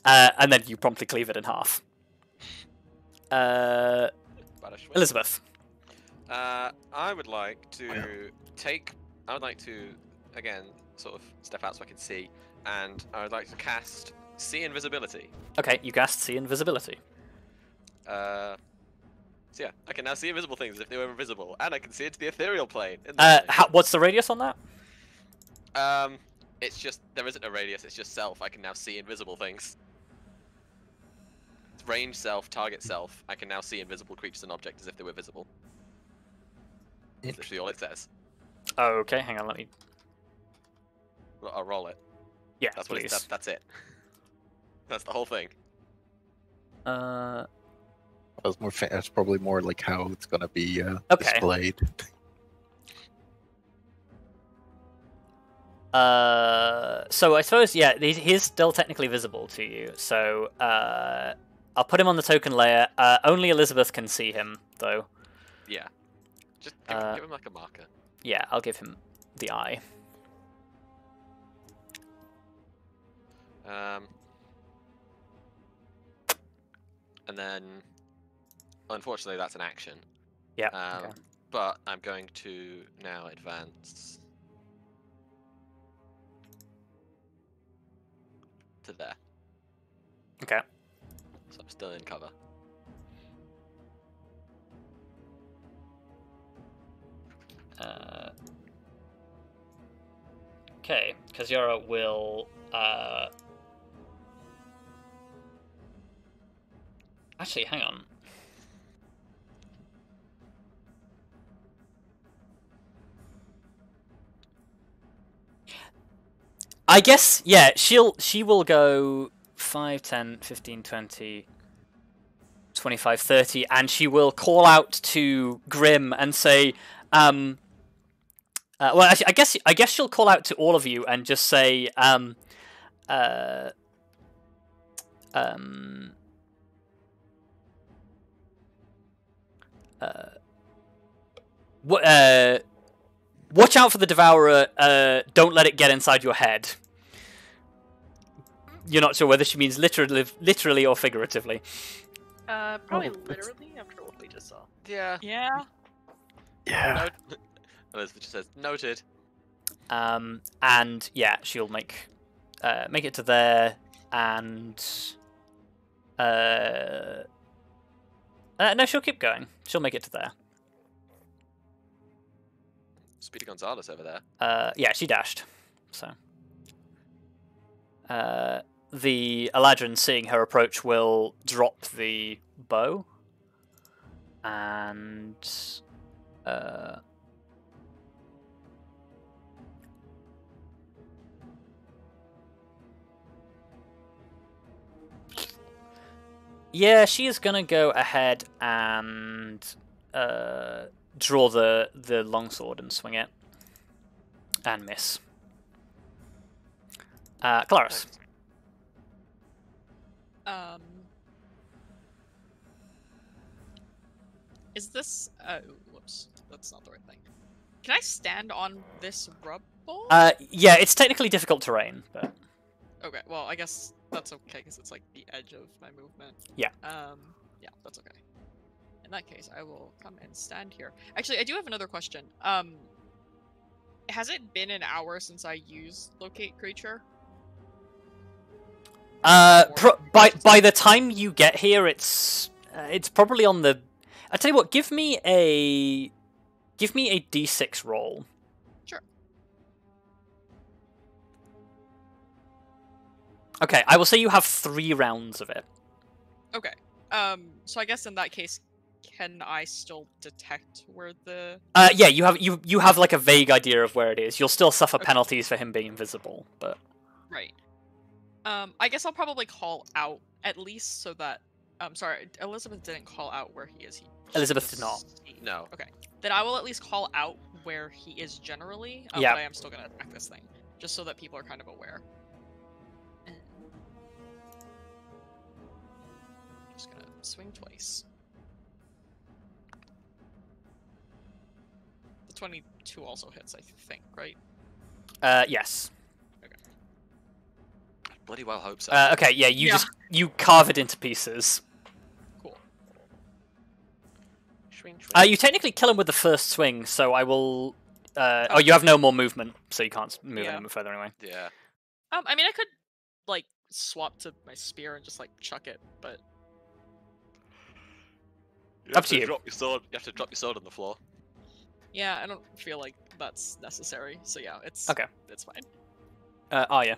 and then you promptly cleave it in half. Banish win. Elizabeth. I would like to I would like to again sort of step out so I can see, and I would like to cast See Invisibility. Okay, you cast See Invisibility. So yeah, I can now see invisible things as if they were invisible, and I can see into the ethereal plane. What's the radius on that? It's just there isn't a radius. It's just self. I can now see invisible things. It's range self, target self. I can now see invisible creatures and objects as if they were visible. That's literally all it says. Okay, hang on, let me. I'll roll it. Yeah, That's what please. that's it. That's the whole thing. That's probably more like how it's gonna be Okay. displayed. So I suppose he's still technically visible to you. So I'll put him on the token layer. Only Elizabeth can see him, though. Yeah. Just give him like a marker. Yeah, I'll give him the eye. And then, unfortunately, that's an action. Yeah. Okay. But I'm going to now advance to there. Okay. So I'm still in cover. Okay, Kaziara will. Actually, hang on. I guess, yeah, she will go 5, 10, 15, 20, 25, 30, and she will call out to Grim and say, well, actually, I guess she'll call out to all of you and just say, watch out for the Devourer. Don't let it get inside your head. You're not sure whether she means literally or figuratively. Probably Oh, literally after what we just saw. Yeah. Yeah. Yeah. Elizabeth just says, noted. And yeah, she'll make make it to there, and no, she'll keep going. She'll make it to there. Speedy Gonzalez over there. Yeah, she dashed. So the Eladrin, seeing her approach, will drop the bow and yeah, she is gonna go ahead and draw the longsword and swing it and miss. Kelariis. Is this? Whoops, that's not the right thing. Can I stand on this rubble? Yeah, it's technically difficult terrain, but Okay, well, I guess that's okay because it's like the edge of my movement. Yeah. Yeah, that's okay. In that case, I will come and stand here. Actually, I do have another question. Has it been an hour since I used locate creature? by the time you get here, it's probably on the. I tell you what, give me a d6 roll. Sure. Okay, I will say you have 3 rounds of it. Okay. So I guess in that case, can I still detect where the? Yeah, you have like a vague idea of where it is. You'll still suffer penalties for him being invisible, but. Right. I guess I'll probably call out at least so that. Sorry, Elizabeth didn't call out where he is. Elizabeth did not. No. Okay. Then I will at least call out where he is generally. Yeah. But I am still gonna attack this thing, just so that people are kind of aware. Just gonna swing twice. The 22 also hits, I think, right? Yes. Bloody well hope so. Okay, yeah, you carve it into pieces. Cool. You technically kill him with the first swing, so I will. Oh, you have no more movement, so you can't move any further anyway. Yeah. I mean, I could like swap to my spear and just like chuck it, but Up to you. Drop your sword. You have to drop your sword on the floor. yeah, I don't feel like that's necessary. So yeah, it's Okay. it's fine. Arya.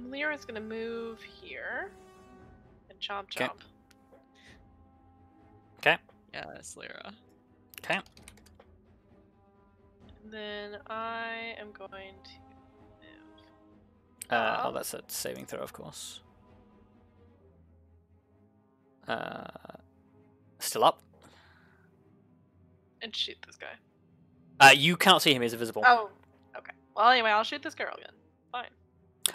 Lyra's gonna move here and chomp chomp. Okay. Yes, Lyra. Okay. And then I am going to move. Oh, that's a saving throw, of course. Still up. And shoot this guy. You cannot see him; he's invisible. Oh, okay. Well, anyway, I'll shoot this girl again. Fine.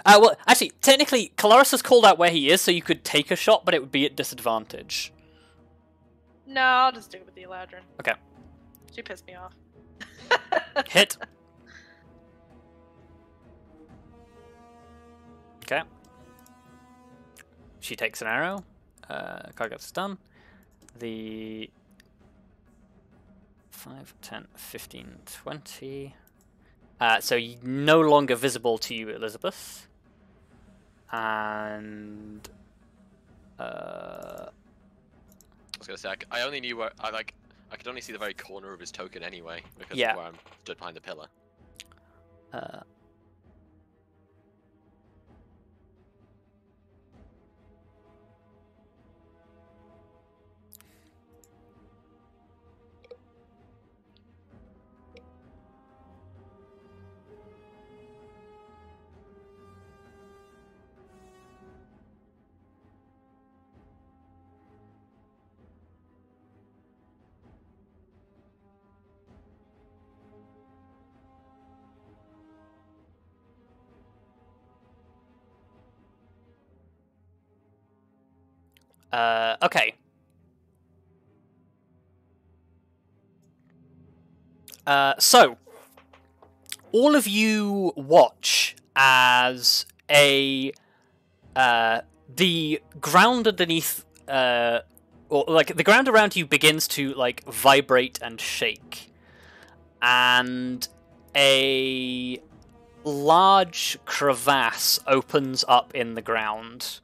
Well, actually, technically, Kelariis has called out where he is, so you could take a shot, but it would be at disadvantage. No, I'll just stick with the Eladrin. Okay. She pissed me off. Hit. Okay. She takes an arrow. Card gets done. The 5, 10, 15, 20. So no longer visible to you, Elizabeth. And I was gonna say I only knew where I could only see the very corner of his token anyway because Yeah. of where I'm stood behind the pillar. Okay. So, all of you watch as the ground underneath, or like the ground around you begins to like vibrate and shake, and a large crevasse opens up in the ground,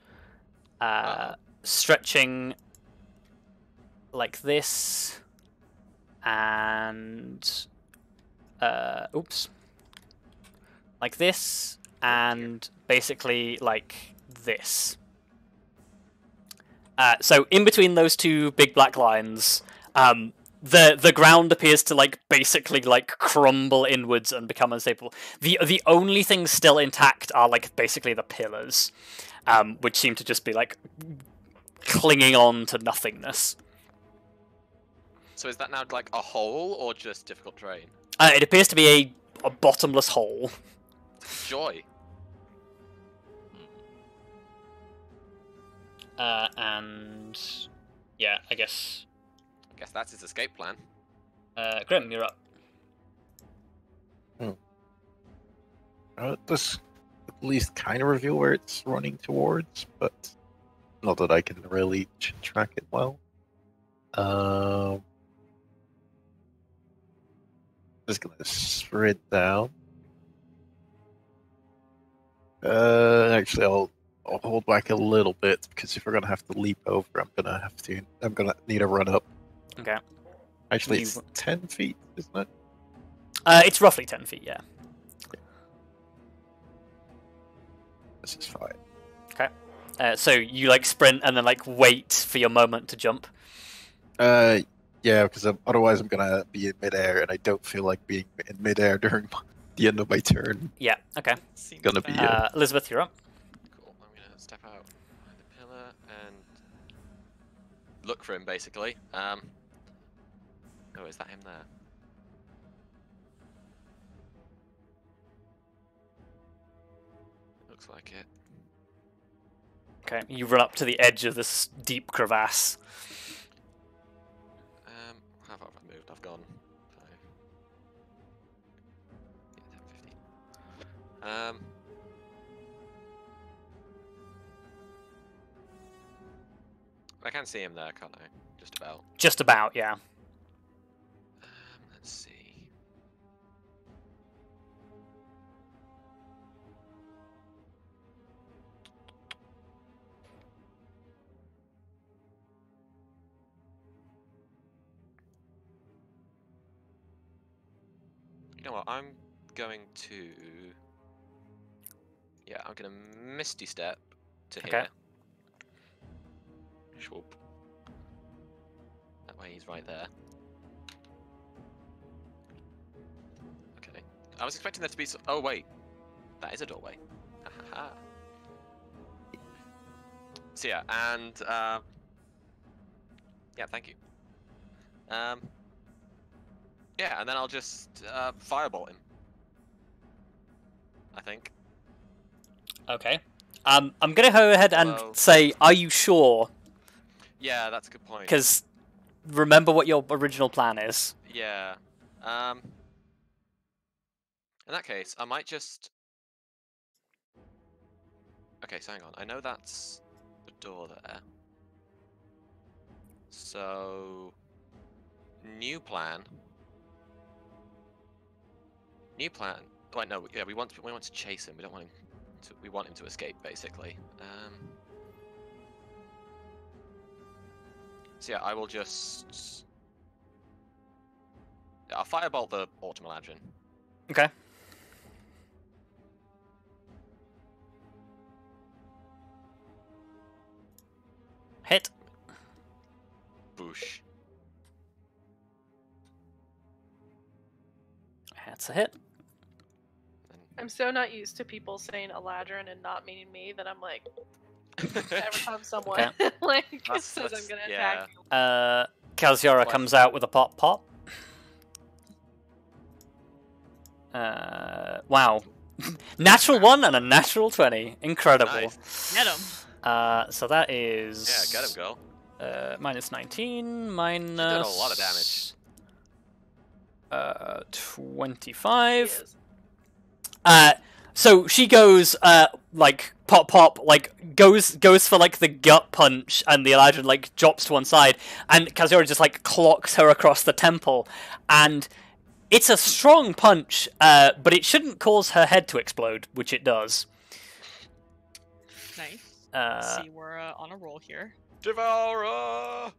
stretching like this, and like this, and basically like this. So in between those two big black lines, the ground appears to like basically like crumble inwards and become unstable. The only things still intact are like basically the pillars, which seem to just be like clinging on to nothingness. So is that now like a hole or just difficult terrain? It appears to be a bottomless hole. Joy. And yeah, I guess that's his escape plan. Grim, you're up. This at least kind of reveal where it's running towards, but not that I can really track it well. Just gonna spread down. Actually, I'll hold back a little bit because if we're gonna have to leap over, I'm gonna need to run up. Okay. Actually, it's 10 feet, isn't it? It's roughly 10 feet, yeah. This is fine. Okay. So you like sprint and then like wait for your moment to jump. Yeah, because otherwise I'm gonna be in midair, and I don't feel like being in midair during the end of my turn. Yeah. Okay. Gonna be Elizabeth, you're up. Cool. I'm gonna step out behind the pillar and look for him, basically. Oh, is that him there? Looks like it. Okay. You run up to the edge of this deep crevasse. How far have I moved? I've gone 5. Yeah, 10, 15. I can see him there, can't I? Just about. Just about, yeah. Let's see. You know what? I'm going to. Yeah, I'm gonna Misty Step to here. Swoop. That way he's right there. Okay. I was expecting there to be. Oh wait, that is a doorway. Ha. So yeah, and yeah, thank you. Yeah, and then I'll just firebolt him. I think. Okay. I'm gonna go ahead and say, are you sure? Yeah, that's a good point. Because remember what your original plan is. Yeah. In that case, I might just. Okay, so hang on. I know that's the door there. So, new plan. New plan. Wait, no. Yeah, we want to chase him. We don't want him to. We want him to escape, basically. So yeah, I will just. Yeah, I'll firebolt the Automaladrin. Okay. Hit. Boosh. That's a hit. I'm so not used to people saying Eladrin and not meaning me that I'm like, every time someone like says I'm gonna attack you. Kalziora comes out with a pop. Wow. Natural 1 and a natural 20. Incredible. Nice. Get him. So that is... Yeah, get him, girl. Minus 19, minus... She's doing a lot of damage. 25. So she goes, like, pop, like, goes for, like, the gut punch, and the Eladrin, like, drops to one side, and Kalziora just, like, clocks her across the temple, and It's a strong punch, but it shouldn't cause her head to explode, which it does. Nice. See, we're on a roll here. Devourer!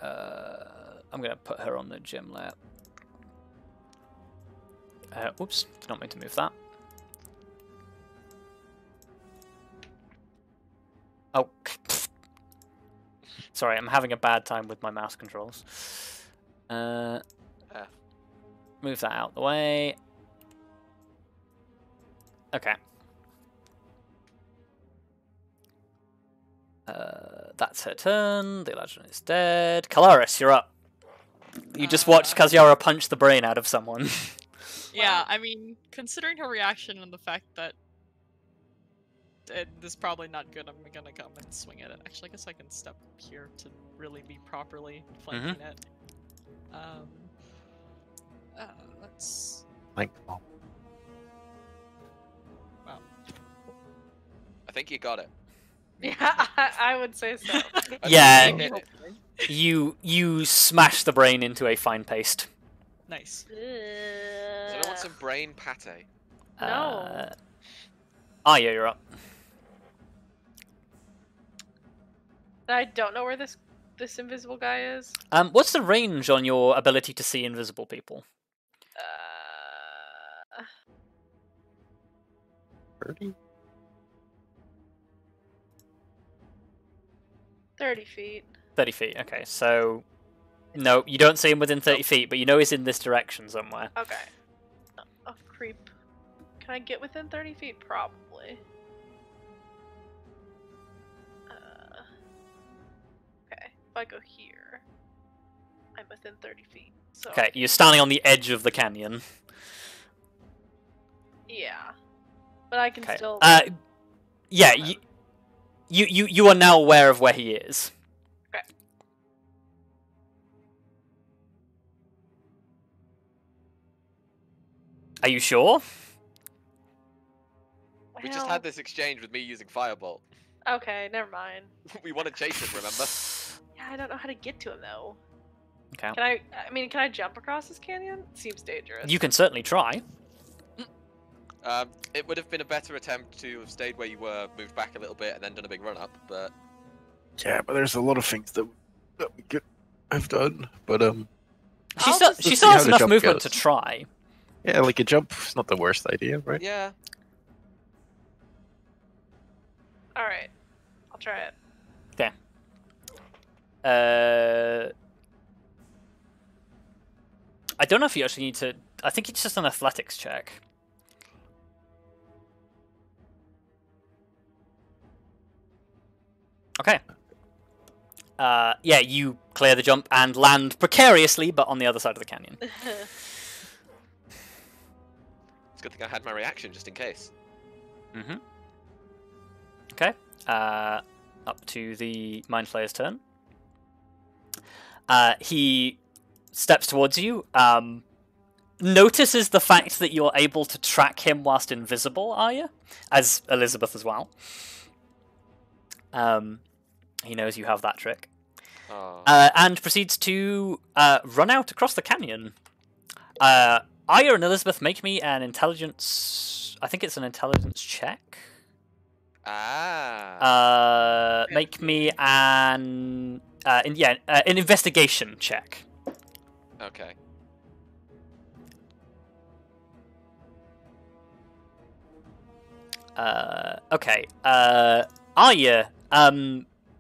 I'm going to put her on the gym layer. Whoops, did not mean to move that. Oh. Sorry, I'm having a bad time with my mouse controls. Move that out the way. Okay. That's her turn. The Eladrin is dead. Kelariis, you're up. You just watched Kaziara punch the brain out of someone. Yeah, I mean, considering her reaction and the fact that this is probably not good, I'm gonna come and swing at it. Actually, I guess I can step here to really be properly flanking it. Let's... Nightfall. Wow. I think you got it. Yeah, I would say so. Yeah, you smash the brain into a fine paste. Nice. So I want some brain pate. No. Arya, you're up. I don't know where this invisible guy is. What's the range on your ability to see invisible people? 30? 30 feet. 30 feet, okay. So, no, you don't see him within 30 feet, but you know he's in this direction somewhere. Okay. Oh, creep. Can I get within 30 feet? Probably. Okay, if I go here, I'm within 30 feet. So. Okay, you're standing on the edge of the canyon. Yeah. But I can still... yeah, you are now aware of where he is. Okay. Are you sure? We just had this exchange with me using Firebolt. Okay, never mind. We want to chase him, remember? Yeah, I don't know how to get to him though. Okay. Can I jump across this canyon? Seems dangerous. You can certainly try. It would have been a better attempt to have stayed where you were, moved back a little bit, and then done a big run up, but... Yeah, but there's a lot of things that we could have done, but She still has enough movement goes. to try. Yeah, like a jump is not the worst idea, right? Yeah. Alright. I'll try it. Okay. I don't know if you actually need to... I think it's just an athletics check. Okay. Yeah, you clear the jump and land precariously, but on the other side of the canyon. It's a good thing I had my reaction, just in case. Mm-hmm. Okay. Up to the Mindflayer's turn. He steps towards you. Notices the fact that you're able to track him whilst invisible, Arya, as Elizabeth as well. He knows you have that trick. And proceeds to run out across the canyon. Arya and Elizabeth, make me an intelligence... I think it's an intelligence check. Make me an... an investigation check. Okay. Okay. Arya,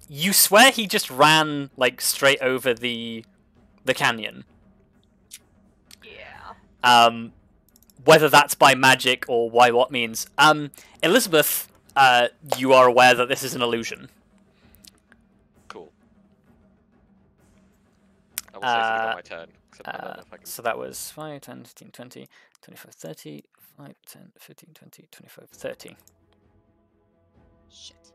you swear he just ran, like, straight over the canyon? Yeah. Whether that's by magic or by what means. Elizabeth, you are aware that this is an illusion. Cool. I will say something on my turn. Except I don't know if I can... So that was 5, 10, 15, 20, 25, 30, 5, 10, 15, 20, 25, 30. Shit.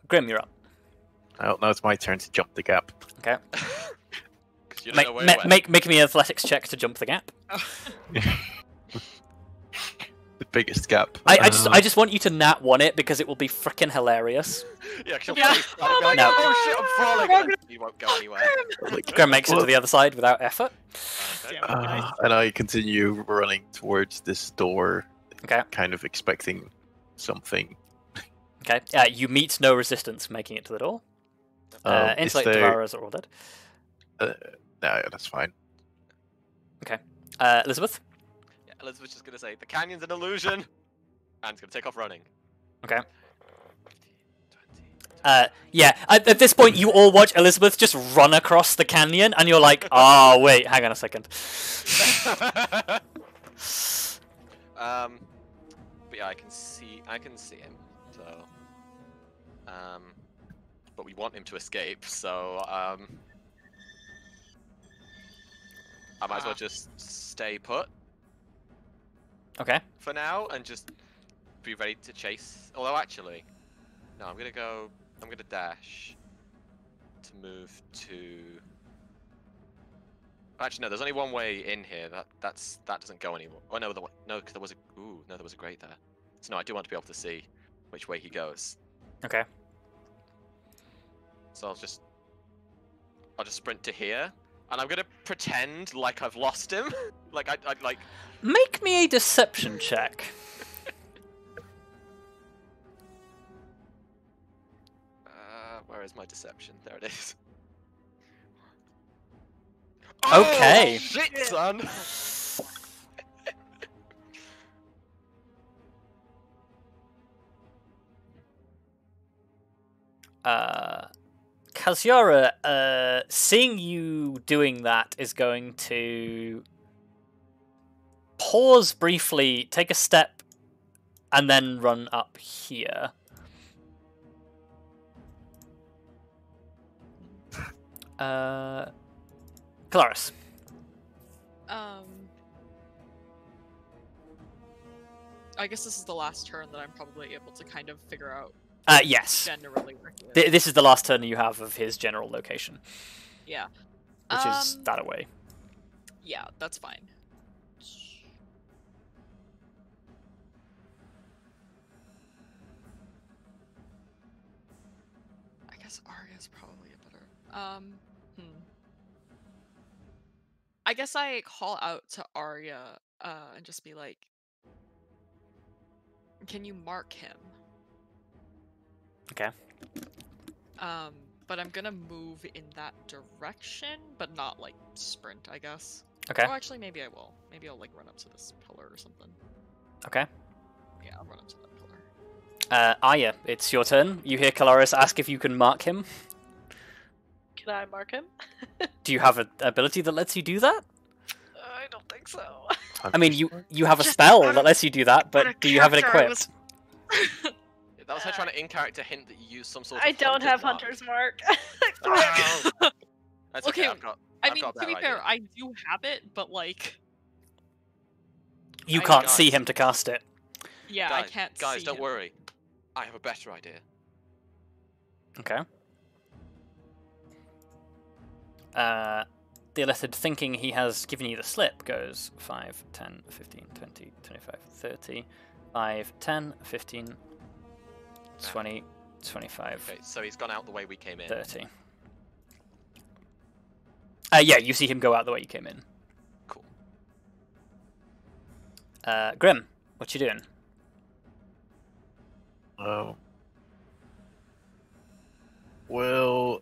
Grim, you're up. Oh, now it's my turn to jump the gap. Okay. You don't know where it went. Make me an athletics check to jump the gap. biggest gap. I just want you to nat 1 it because it will be freaking hilarious. Yeah, she'll Yeah. oh my No. god, oh shit, I'm falling. You won't go anywhere. Graham makes it to the other side without effort. Damn it, guys. And I continue running towards this door, Okay. kind of expecting something. Okay. You meet no resistance making it to the door. Is Intellect there- Devourers are all dead. No, that's fine. Elizabeth? Yeah, Elizabeth's just gonna say, the canyon's an illusion! And it's gonna take off running. Okay. Yeah, at this point you all watch Elizabeth just run across the canyon, and you're like, oh, wait, hang on a second. But yeah, I can see him, so... But we want him to escape, so, I might as well just stay put Okay. for now, and just be ready to chase. Although, actually, no, I'm gonna dash to move to... Actually, no, there's only one way in here. That doesn't go anymore. Oh no, because there was a grate there. So no, I do want to be able to see which way he goes. Okay. So I'll just sprint to here, and I'm gonna pretend like I've lost him. like I like. Make me a deception check. Where is my deception? There it is. Okay. Oh, shit, son. Kaziara, seeing you doing that is going to pause briefly, take a step, and then run up here. Kelariis. I guess this is the last turn that I'm probably able to kind of figure out Yes. generally where he is. This is the last turn you have of his general location, Yeah. which is that away. Yeah, that's fine. I guess Arya's probably a better. I guess I call out to Arya and just be like, "Can you mark him?" Okay. But I'm gonna move in that direction, but not like sprint, I guess. Okay. Oh, actually, maybe I will. Maybe I'll like run up to this pillar or something. Okay. Yeah, I'll run up to that pillar. Arya, it's your turn. You hear Kelariis ask if you can mark him. Can I mark him? Do you have an ability that lets you do that? I don't think so. I mean, you have a spell that lets you do that, but do you have it equipped? That was her trying to in-character hint that you use some sort of. I don't have mark. Hunter's Mark. Oh. That's okay. Okay, I've I mean, got a to be better fair, idea. I do have it, but like, You I can't got see it. him to cast it. yeah, Guys, I can't Guys, see don't him. worry. I have a better idea. Okay. The Illithid, thinking he has given you the slip, goes 5, 10, 15, 20, 25, 30, 5, 10, 15, 20, 25, Okay, so he's gone out the way we came in. 30. Yeah, you see him go out the way you came in. Cool. Grim, what you doing? Well,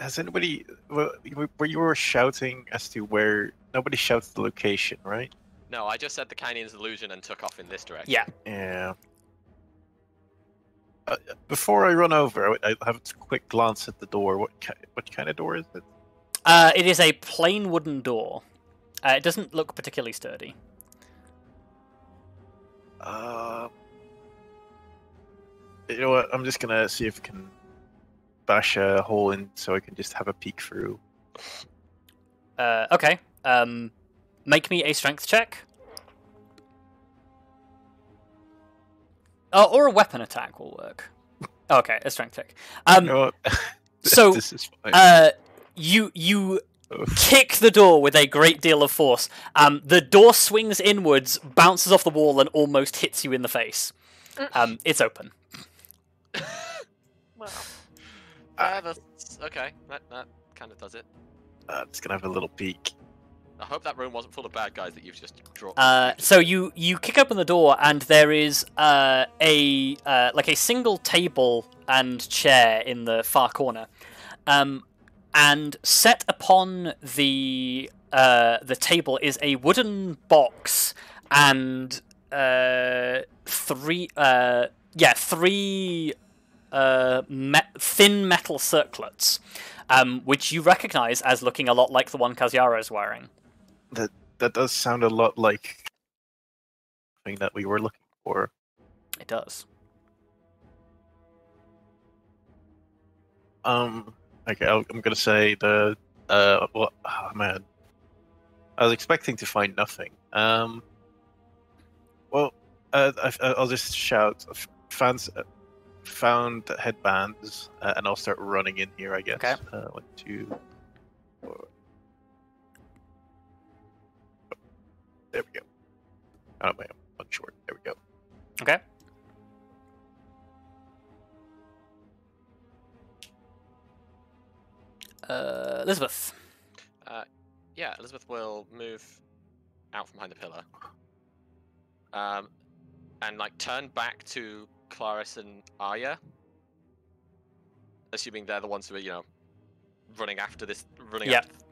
has anybody? Well, where you were shouting as to where? Nobody shouted the location, right? No, I just said the canyon's illusion and took off in this direction. Yeah. Yeah. Before I run over, I have a quick glance at the door. What kind of door is it? It is a plain wooden door. It doesn't look particularly sturdy. You know what? I'm just gonna see if I can bash a hole in so I can just have a peek through. Okay. Make me a strength check. Oh, or a weapon attack will work. Okay, a strength check. You know what? So, this is fine. you kick the door with a great deal of force. The door swings inwards, bounces off the wall, and almost hits you in the face. It's open. Wow. Okay, that kind of does it. It's gonna have a little peek. I hope that room wasn't full of bad guys that you've just dropped. So you kick open the door, and there is a single table and chair in the far corner, and set upon the table is a wooden box and three thin metal circlets, which you recognise as looking a lot like the one Kaziara is wearing. That does sound a lot like something that we were looking for. It does. Okay, I'm gonna say the oh man, I was expecting to find nothing. I'll just shout, found headbands, and I'll start running in here, I guess. Okay. 1, 2, 4. There we go. Oh man, one short. There we go. Okay. Elizabeth. Yeah, Elizabeth will move out from behind the pillar. And like turn back to Kelariis and Arya. Assuming they're the ones who are, running after the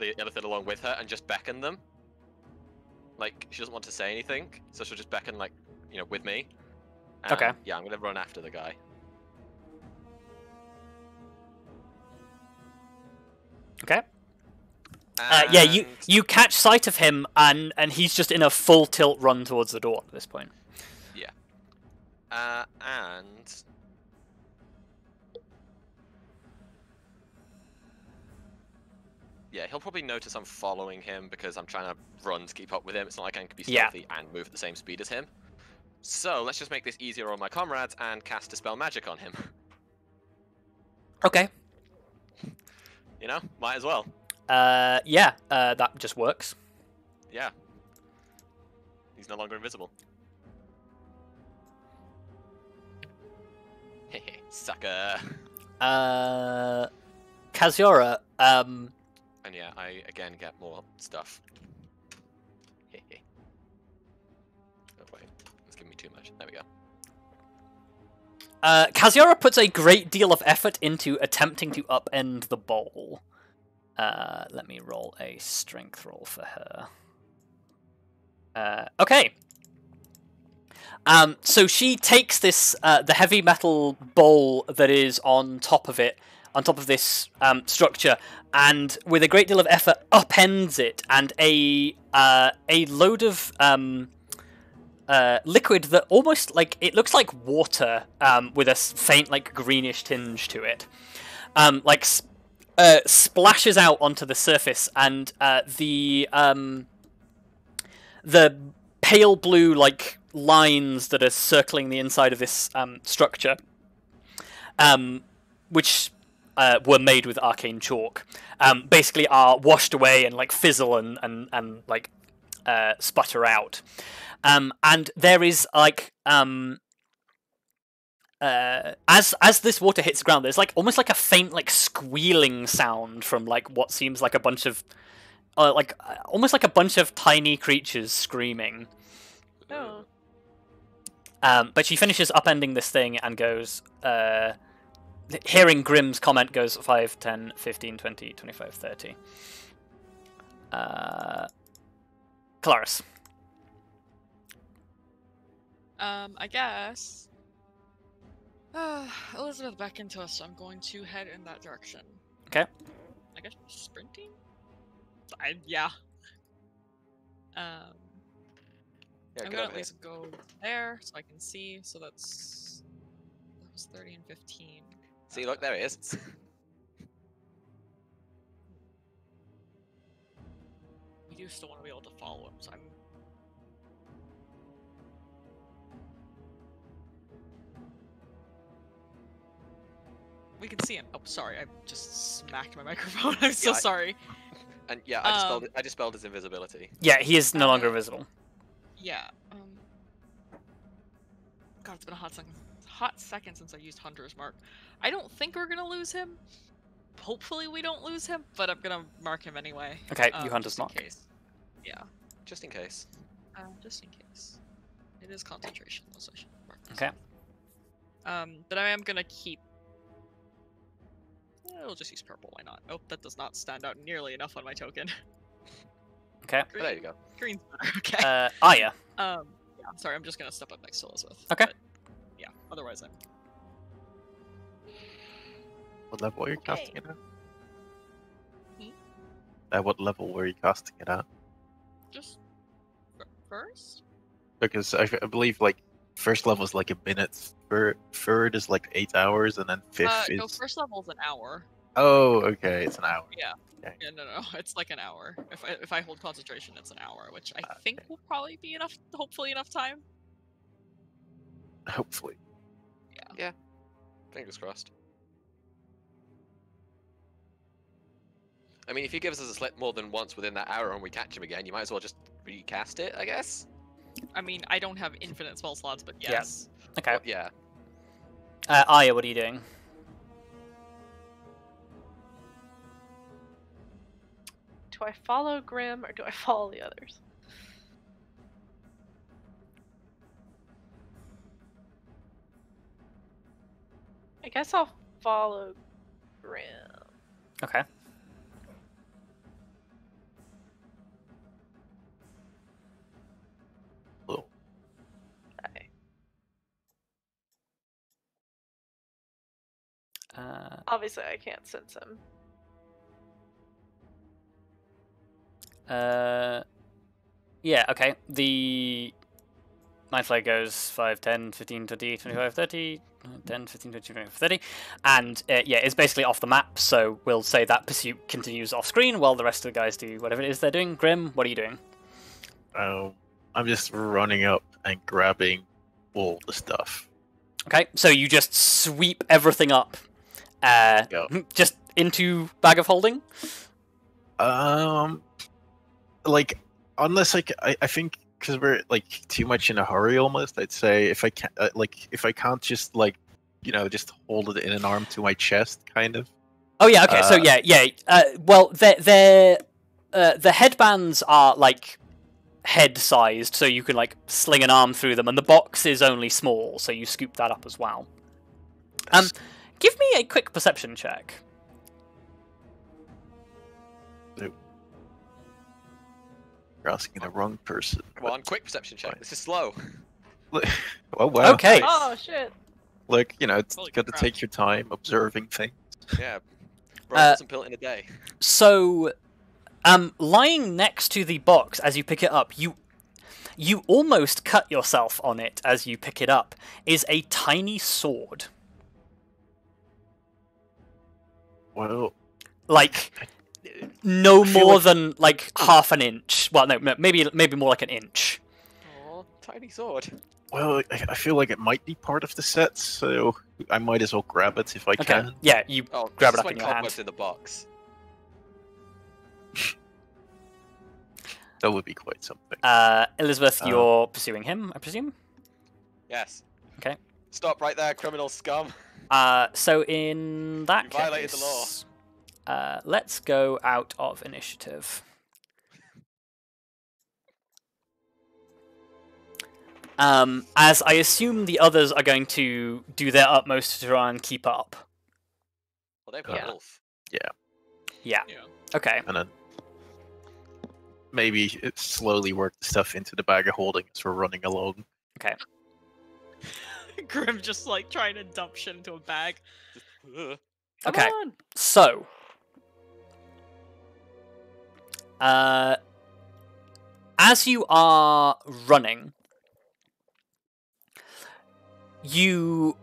Illithid along with her, and just beckon them. Like, she doesn't want to say anything, so she'll just beckon, with me. And, okay. Yeah, I'm gonna run after the guy. Okay. You catch sight of him, and he's just in a full tilt run towards the door at this point. Yeah. And... Yeah, he'll probably notice I'm following him because I'm trying to run to keep up with him. It's not like I can be stealthy and move at the same speed as him. So let's just make this easier on my comrades and cast Dispel Magic on him. Okay. Might as well. That just works. Yeah. He's no longer invisible. Hehe, sucker. Kaziora, And yeah, I again get more stuff. Hehe. Oh wait, it's giving me too much. There we go. Kaziora puts a great deal of effort into attempting to upend the bowl. Let me roll a strength roll for her. Okay. So she takes this, the heavy metal bowl that is on top of it, on top of this structure, and with a great deal of effort upends it, and a load of liquid that almost it looks like water, with a faint greenish tinge to it, splashes out onto the surface, and the pale blue lines that are circling the inside of this structure, which were made with arcane chalk, basically are washed away and fizzle and sputter out. And there is as this water hits the ground, there's almost a faint squealing sound from what seems like a bunch of almost like a bunch of tiny creatures screaming. Oh. But she finishes upending this thing and goes, hearing Grimm's comment, goes 5, 10, 15, 20, 25, 30. Kelariis. I guess. Elizabeth beckoned to us, so I'm going to head in that direction. Okay. I guess sprinting? Yeah. I'm gonna at least go there so I can see. So that was 30 and 15. See, look, there he is. We do still want to be able to follow him, so I'm. We can see him. Oh, sorry, I just smacked my microphone. I'm so sorry. And yeah, I dispelled his invisibility. Yeah, he is no longer visible. Yeah. God, it's been a hot second since I used Hunter's Mark. I don't think we're gonna lose him. Hopefully we don't lose him, but I'm gonna mark him anyway. Okay, you Hunter's Mark. Case. Yeah. Just in case. Just in case. It is concentration, so I should mark this. Okay. But I am gonna keep. I'll just use purple. Why not? Oh, that does not stand out nearly enough on my token. Okay. Oh, there you go. Green's better. Okay. Arya. Yeah, sorry, I'm just gonna step up next to Elizabeth. Okay. But, yeah. Otherwise, I'm. What level are you casting it at? Hmm? At what level were you casting it at? Just first. Because I believe like first level is like a minute, third is like 8 hours, and then fifth is. No, first level's an hour. Oh, okay, it's an hour. Yeah. Okay. Yeah, no, it's like an hour. If I hold concentration, it's an hour, which I think will probably be enough. Hopefully, enough time. Hopefully. Yeah. Fingers crossed. I mean, if he gives us a slip more than once within that hour and we catch him again, you might as well just recast it, I guess. I mean, I don't have infinite spell slots, but yes. Okay. Well, yeah. Arya, what are you doing? Do I follow Grim or do I follow the others? I guess I'll follow Grim. Okay. Cool. Okay. Obviously, I can't sense him. Yeah, okay. The Mindflayer goes 5, 10, 15, 20, 25, 30, 10, 15, 20, 25, 30, and yeah, it's basically off the map, so we'll say that pursuit continues off screen while the rest of the guys do whatever it is they're doing. Grim, what are you doing? I'm just running up and grabbing all the stuff. Okay, so you just sweep everything up, just into Bag of Holding? Like, unless I think because we're like too much in a hurry almost, I'd say if I can't if I can't just like just hold it in an arm to my chest kind of. Oh yeah, okay. So yeah. Well, the headbands are like head sized, so you can like sling an arm through them, and the box is only small, so you scoop that up as well. Give me a quick perception check. You're asking the wrong person. Come on, quick perception check. This is slow. Oh wow. Okay. Oh shit. Look, it's Holy got to crap. take your time observing things. Yeah. Bro, some pill in a day. So, lying next to the box as you pick it up, you almost cut yourself on it as you pick it up, is a tiny sword. Well, Like, no feel more like- than like half an inch. Well, no, maybe more like an inch. Oh, tiny sword. well, I feel like it might be part of the set, so I might as well grab it if I Okay. can. Yeah, you Oh, grab it this up one in your hand. cobwebs in the box. That would be quite something. Elizabeth, you're pursuing him, I presume? Yes. Okay. Stop right there, criminal scum. So in that You violated the case, let's go out of initiative. As I assume the others are going to do their utmost to try and keep up. Well, they've got Yeah. wolf. Yeah. Yeah. Okay. And then maybe slowly work the stuff into the bag of holding as we're running along. Okay. Grim just like trying to dump shit into a bag. Ugh. Come Okay. on. So, as you are running, you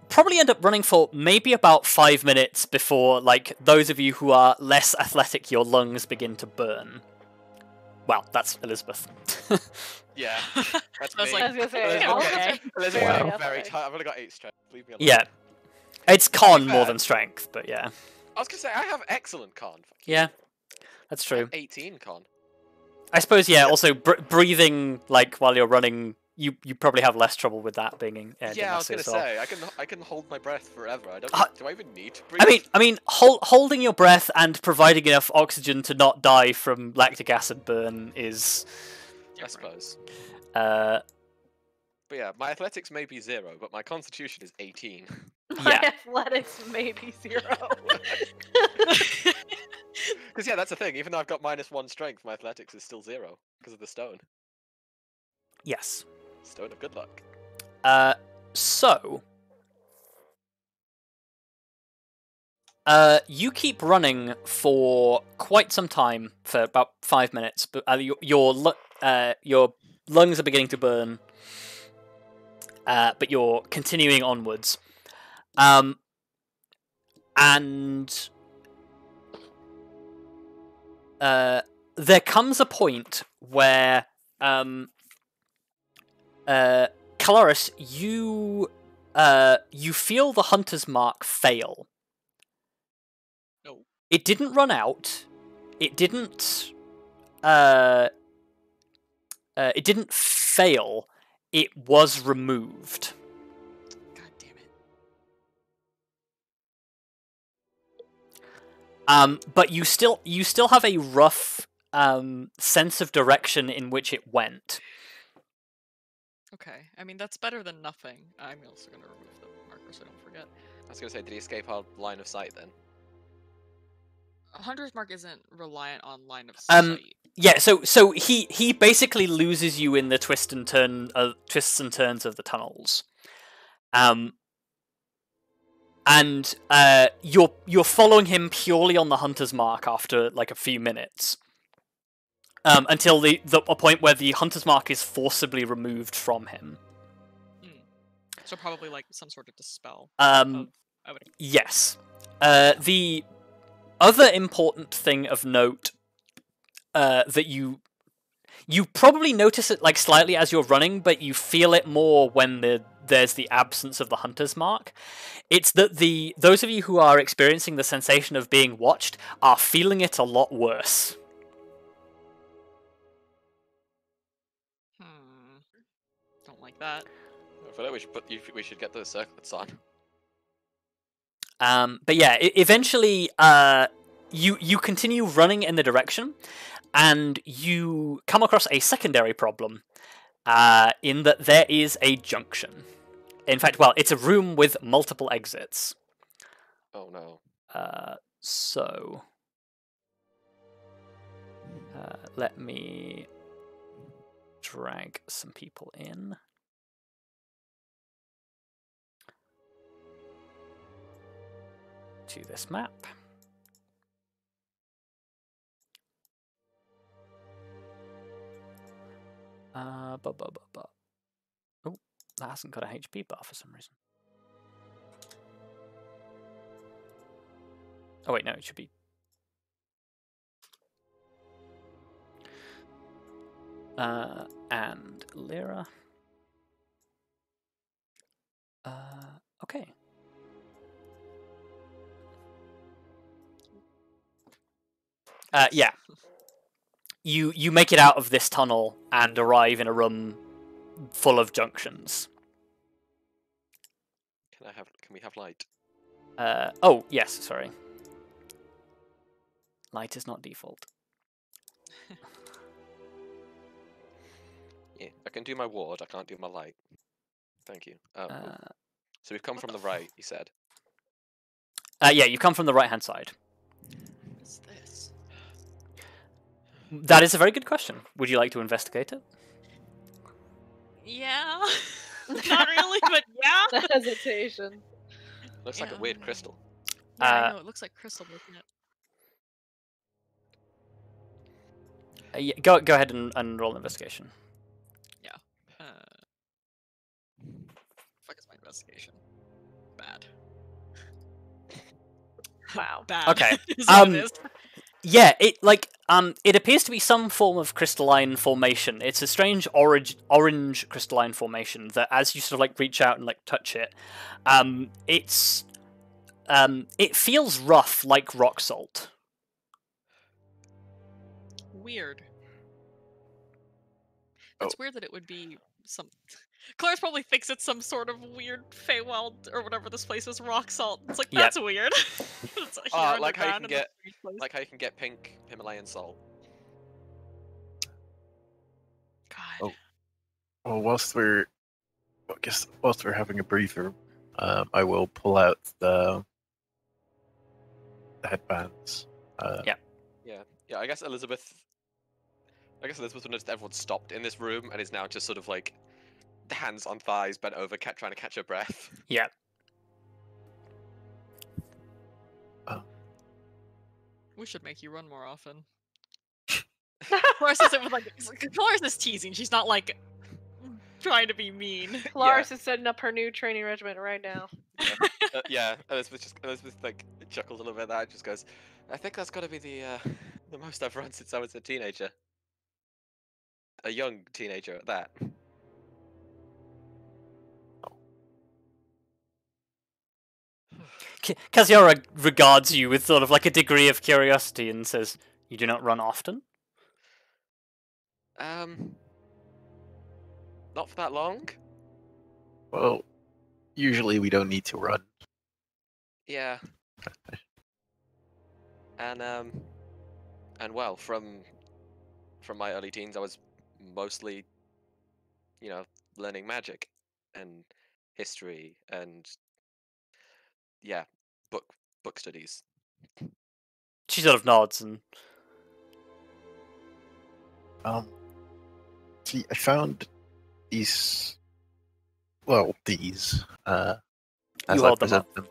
probably end up running for maybe about 5 minutes before, like, those of you who are less athletic, your lungs begin to burn. Well, that's Elizabeth. Yeah, that's I was me. like, I was gonna say, Elizabeth, all okay. right. Elizabeth, Wow. I'm very tired. I've only got 8 strength. Leave me alone. Yeah. It's con more fair. than strength, but yeah. I was gonna say I have excellent con. Yeah. That's true. 18, Con. I suppose, yeah. Also, breathing like while you're running, you probably have less trouble with that being. Yeah, I was gonna say I can hold my breath forever. I don't. Do I even need to breathe? I mean, holding your breath and providing enough oxygen to not die from lactic acid burn is. I suppose. But yeah, my athletics may be 0, but my constitution is 18. My athletics may be 0. Because yeah, that's the thing. Even though I've got -1 strength, my athletics is still 0 because of the stone. Yes. Stone of good luck. So. You keep running for quite some time, for about 5 minutes, but your lungs are beginning to burn, but you're continuing onwards. And there comes a point where Kelariis, you feel the hunter's mark fail. No. It didn't run out. It didn't fail. It was removed. God damn it. But you still have a rough sense of direction in which it went. Okay, I mean that's better than nothing. I'm also gonna remove the marker so I don't forget. I was gonna say, did he escape our line of sight then? A hunter's mark isn't reliant on line of sight. Yeah, so he basically loses you in the twists and turns of the tunnels. And you're following him purely on the hunter's mark after like a few minutes. Until a point where the hunter's mark is forcibly removed from him. So probably like some sort of dispel. Yes. The other important thing of note that you probably notice it like slightly as you're running, but you feel it more when there's the absence of the hunter's mark. It's that those of you who are experiencing the sensation of being watched are feeling it a lot worse. Don't like that. I feel like we should get those circlets on. But yeah, eventually, you continue running in the direction, and you come across a secondary problem, in that there is a junction. In fact, well, it's a room with multiple exits. Oh no. So, let me drag some people in. To this map. Oh, that hasn't got a HP bar for some reason. Oh wait, no, it should be. And Lyra. Okay. Yeah. You make it out of this tunnel and arrive in a room full of junctions. Can we have light? Oh, yes, sorry. Light is not default. Yeah, I can do my ward, I can't do my light. Thank you. So we've come from the right, you said? Yeah, you come from the right-hand side. What is this? That is a very good question. Would you like to investigate it? Yeah. Not really, but yeah. Hesitation. Looks like a weird crystal. Yeah, I know, it looks like crystal, doesn't it? Yeah, go ahead and roll an investigation. Yeah. Fuck is my investigation? Bad. Wow. Bad. Okay. Is what it is. Yeah, it appears to be some form of crystalline formation. It's a strange orange crystalline formation that, as you sort of like reach out and like touch it, it feels rough like rock salt. weird. It's weird that it would be some... Kelariis probably thinks it's some sort of weird Feywild or whatever this place is, rock salt. It's like, that's weird. It's like how you can get pink Himalayan salt. God. Well, whilst we're having a breather, I will pull out the headbands. Yeah. I guess Elizabeth would notice everyone stopped in this room and is now just sort of like hands on thighs, bent over, trying to catch her breath. Yeah. We should make you run more often. Kelariis is teasing. She's not like trying to be mean. Kelariis is setting up her new training regiment right now. Elizabeth like chuckles a little bit at that and just goes, I think that's got to be the most I've run since I was a teenager. A young teenager at that. Kaziora regards you with sort of like a degree of curiosity and says, "You do not run often?" Not for that long. Well, usually we don't need to run. Yeah. And well, from my early teens, I was mostly, learning magic and history and book studies. She sort of nods and see, I found these. Well, these. As you I hold them up present them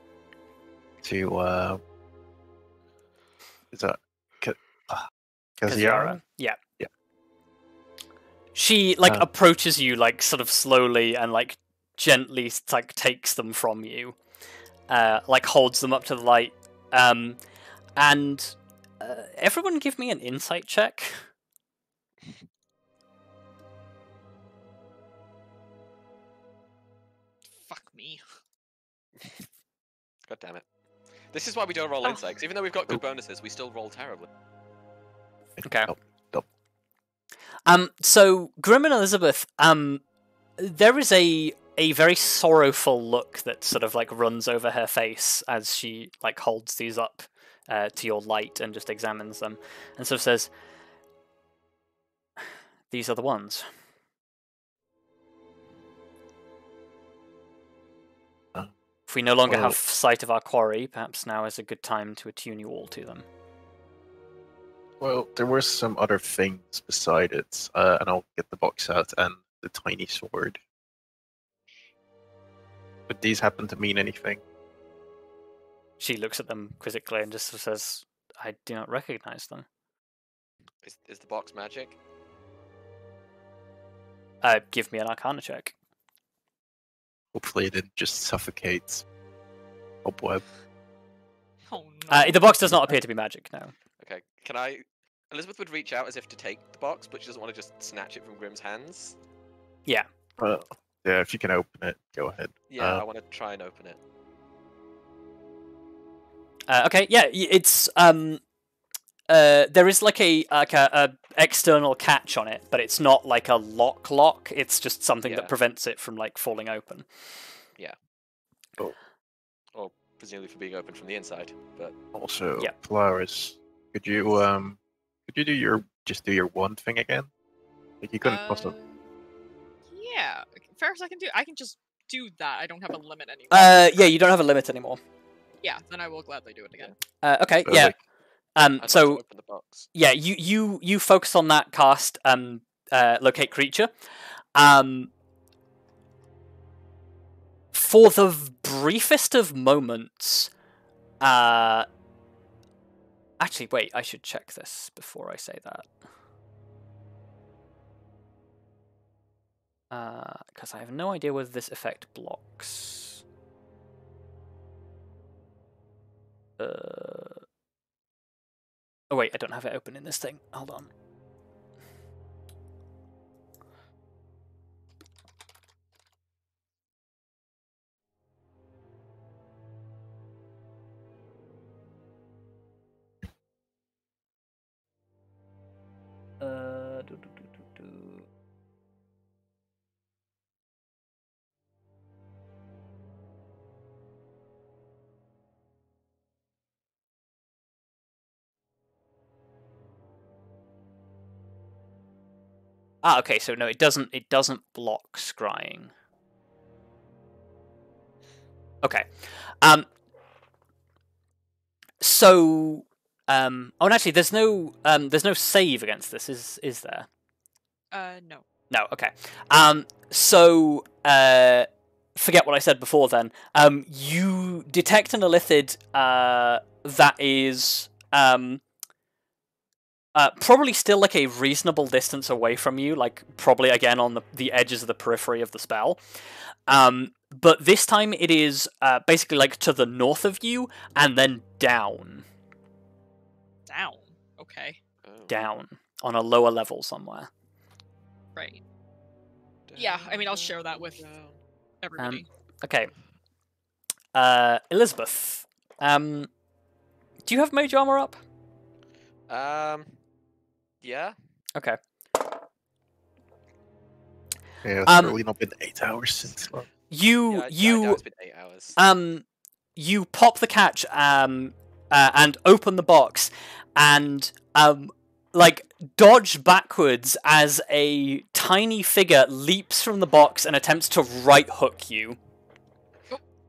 to. Is that Kaziora? Yeah. Yeah. She approaches you sort of slowly and gently takes them from you, holds them up to the light, and everyone give me an insight check. Fuck me. God damn it. This is why we don't roll insights. Even though we've got good bonuses, we still roll terribly. Okay. Nope. So Grim and Elizabeth, there is a very sorrowful look that sort of runs over her face as she holds these up to your light and just examines them, and sort of says, "These are the ones." If we no longer have sight of our quarry, perhaps now is a good time to attune you all to them. Well, there were some other things beside it, and I'll get the box out and the tiny sword. Would these happen to mean anything? She looks at them quizzically and just says, "I do not recognize them." Is the box magic? Give me an Arcana check. Hopefully it didn't just suffocate Cobweb. Oh no. The box does not appear to be magic, no. Okay, Elizabeth would reach out as if to take the box, but she doesn't want to just snatch it from Grim's hands. Yeah. Yeah, if you can open it, go ahead. Yeah, I want to try and open it. Okay, yeah, it's there is a external catch on it, but it's not like a lock. It's just something that prevents it from falling open. Yeah. Or presumably for being open from the inside, but also, Kelariis, could you do your one thing again? You couldn't possibly. Yeah, Ferrous, I can just do that. I don't have a limit anymore. Yeah, you don't have a limit anymore. Yeah, then I will gladly do it again. Okay, yeah. So open the box. Yeah, you focus on that cast. Locate creature. For the briefest of moments, actually, wait. I should check this before I say that. Because I have no idea whether this effect blocks. Oh wait, I don't have it open in this thing. Hold on. Ah, okay. So no, it doesn't. It doesn't block scrying. Okay. So. Oh, and actually, there's no save against this. Is there? No. No. Okay. So. Forget what I said before. Then. You detect an Illithid. That is. Probably still like a reasonable distance away from you, like probably again on the edges of the periphery of the spell. But this time it is basically like to the north of you and then down. Down. Okay. Down on a lower level somewhere. Right. Yeah, I mean I'll share that with everybody. Okay. Elizabeth, do you have mage armor up? Yeah. Okay. Yeah, it's probably not been 8 hours since. You it's been 8 hours. You pop the catch and open the box and like dodge backwards as a tiny figure leaps from the box and attempts to right hook you.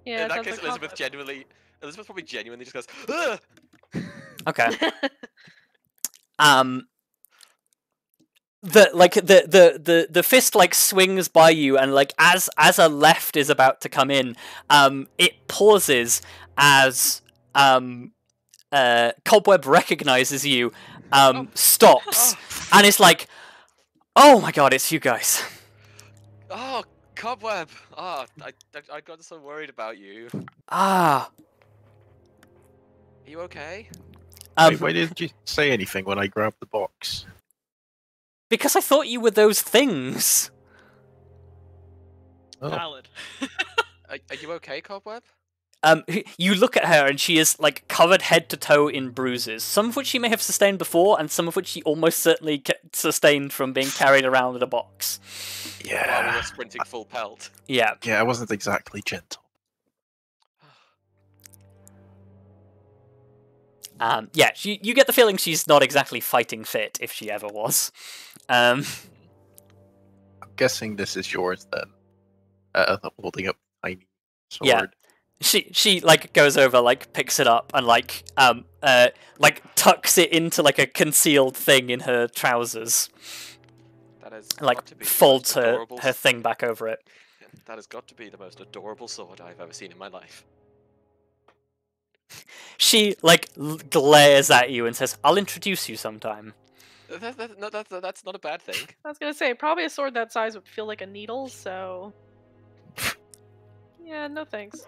Yeah, in that case, Elizabeth probably genuinely just goes, ugh! Okay. The fist like swings by you and like as a left is about to come in, it pauses as Cobweb recognizes you, stops, and it's like, oh my god, it's you guys. Oh, Cobweb! Oh, I got so worried about you. Ah. Are you okay? Why didn't you say anything when I grabbed the box? Because I thought you were those things. Oh. Valid. Are you okay, Cobweb? You look at her and she is like covered head to toe in bruises, some of which she may have sustained before, and some of which she almost certainly sustained from being carried around in a box. Yeah. While we were sprinting full pelt. Yeah. Yeah, I wasn't exactly gentle. Yeah, you get the feeling she's not exactly fighting fit, if she ever was. I'm guessing this is yours then. Holding up a tiny sword. Yeah. She like goes over, like picks it up and like tucks it into like a concealed thing in her trousers. That is like folds her thing back over it. That has got to be the most adorable sword I've ever seen in my life. She like glares at you and says, "I'll introduce you sometime." That's not a bad thing. I was gonna say probably a sword that size would feel like a needle, so yeah, no thanks.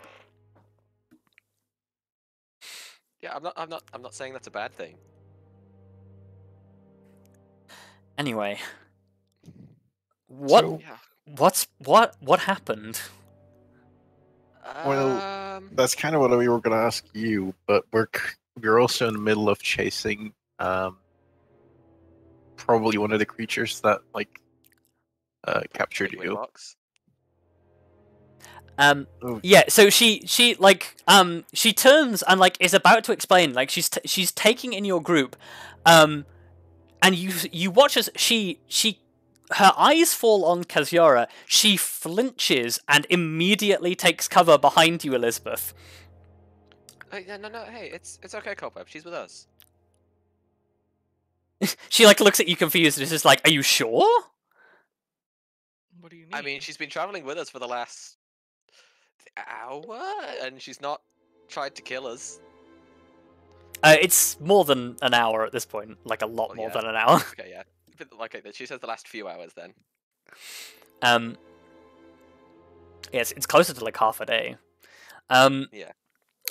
Yeah, I'm not saying that's a bad thing. Anyway, what happened? Well, that's kind of what we were going to ask you, but we're also in the middle of chasing probably one of the creatures that like captured you. Yeah, so she turns and like is about to explain, like she's taking in your group, and you watch as her eyes fall on Kaziora. She flinches and immediately takes cover behind you, Elizabeth. No, hey, it's okay, Cobweb. She's with us. She like looks at you confused and is just like, "Are you sure?" What do you mean? I mean, she's been traveling with us for the last hour, and she's not tried to kill us. It's more than an hour at this point, like a lot more than an hour. Okay, yeah. Like she says, the last few hours then. Yes, it's closer to like half a day. Yeah.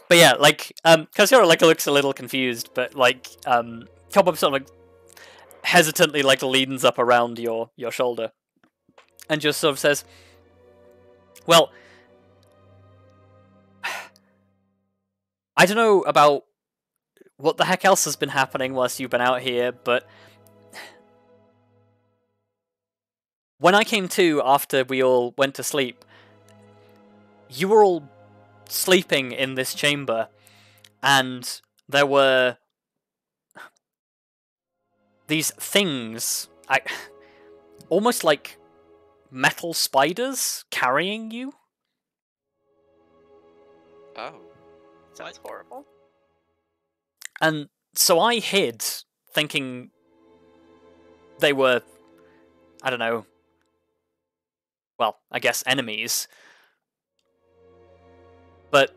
But yeah, like Kaziora like looks a little confused, but like Cobweb sort of like hesitantly like leans up around your shoulder, and just sort of says, "Well, I don't know about what the heck else has been happening whilst you've been out here, but when I came to after we all went to sleep, you were all sleeping in this chamber, and there were these things. almost like metal spiders carrying you. Oh. Sounds horrible. And so I hid, thinking they were, I don't know, well, I guess enemies. But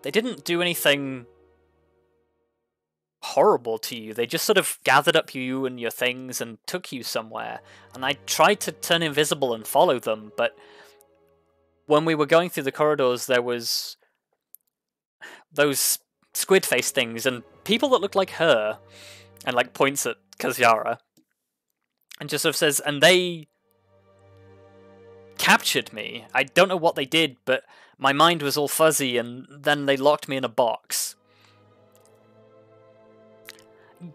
they didn't do anything horrible to you. They just sort of gathered up you and your things and took you somewhere. And I tried to turn invisible and follow them, but when we were going through the corridors, there was those squid face things and people that looked like her, and like points at Kaziara, and just sort of says, and they captured me. I don't know what they did, but my mind was all fuzzy, and then they locked me in a box.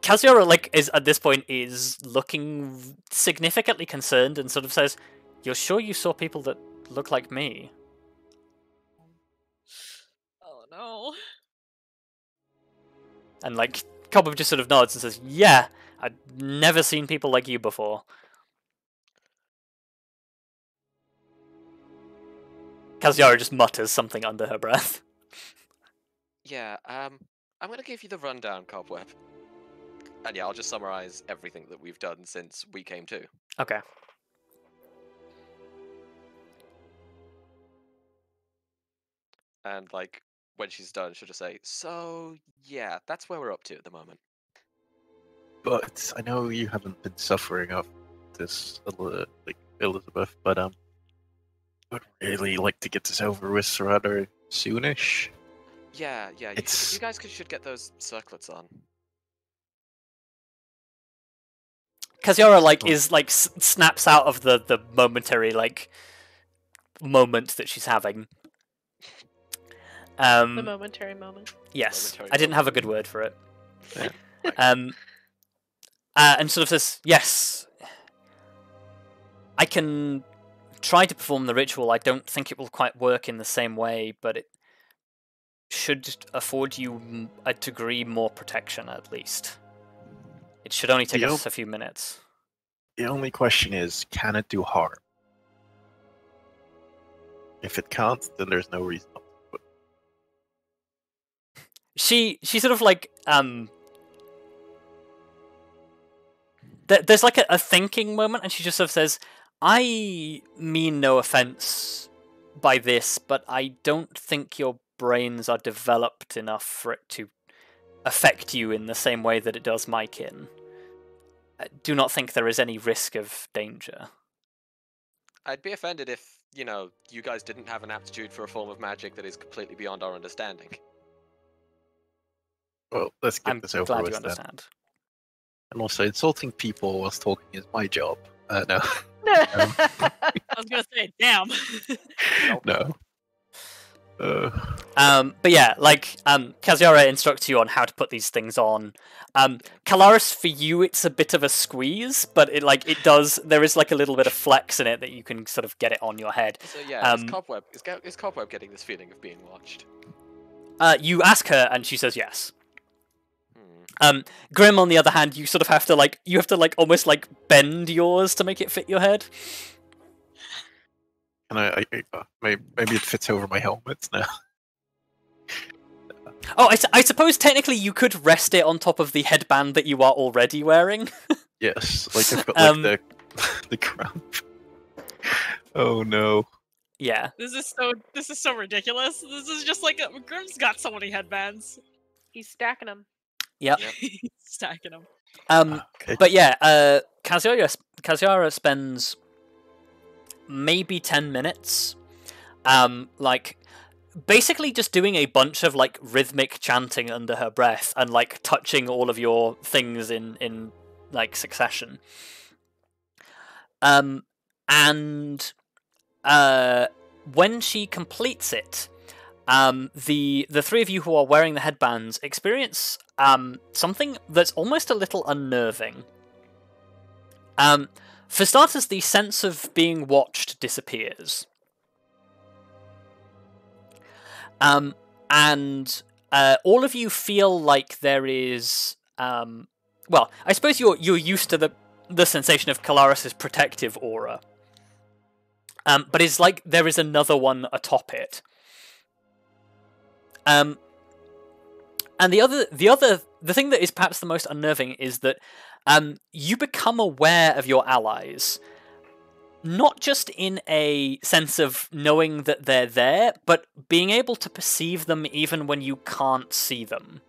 Kaziara, like, is at this point is looking significantly concerned and sort of says, "You're sure you saw people that look like me?" Oh no. And like Cobham just sort of nods and says, "Yeah, I'd never seen people like you before." Kaziara just mutters something under her breath. Yeah, I'm gonna give you the rundown, Cobweb. And yeah, I'll just summarize everything that we've done since we came to. Okay. And like, when she's done, she'll just say, "So yeah, that's where we're up to at the moment." But I know you haven't been suffering of this, like Elizabeth, but I would really like to get this over with rather soonish. Yeah, you guys should get those circlets on. Kaziara snaps out of the momentary moment that she's having. The momentary moment. Yes, Momentary I didn't have a good word for it. And sort of says, "Yes, I can try to perform the ritual. I don't think it will quite work in the same way, but it should afford you a degree more protection, at least. It should only take us a few minutes." The only question is, can it do harm? If it can't, then there's no reason not to. She sort of like there's like a thinking moment, and she just sort of says, "I mean no offense by this, but I don't think your brains are developed enough for it to affect you in the same way that it does my kin. I do not think there is any risk of danger." I'd be offended if, you guys didn't have an aptitude for a form of magic that is completely beyond our understanding. Well, let's get this over glad with you understand. then. And also, insulting people whilst talking is my job. No. I was gonna say, damn. No. But yeah, Kaziara instructs you on how to put these things on. Kelariis, for you, it's a bit of a squeeze, but it does. There is like a little bit of flex in it that you can sort of get it on your head. So yeah, is Cobweb getting this feeling of being watched? You ask her, and she says yes. Grim, on the other hand, you sort of have to almost bend yours to make it fit your head. And maybe it fits over my helmet now. Oh, I suppose technically you could rest it on top of the headband that you are already wearing. Yes, I've got the cramp. Oh no. Yeah. This is so ridiculous. This is just Grim's got so many headbands. He's stacking them. Yep. He's stacking them. Okay. But yeah, Kaziara spends maybe 10 minutes, basically just doing a bunch of rhythmic chanting under her breath and touching all of your things in succession. And when she completes it, the three of you who are wearing the headbands experience something that's almost a little unnerving. For starters, the sense of being watched disappears. And all of you feel like there is... well, I suppose you're used to the the sensation of Kelariis' protective aura. But it's like there is another one atop it. And the thing that is perhaps the most unnerving is that you become aware of your allies, not just in a sense of knowing that they're there, but being able to perceive them even when you can't see them.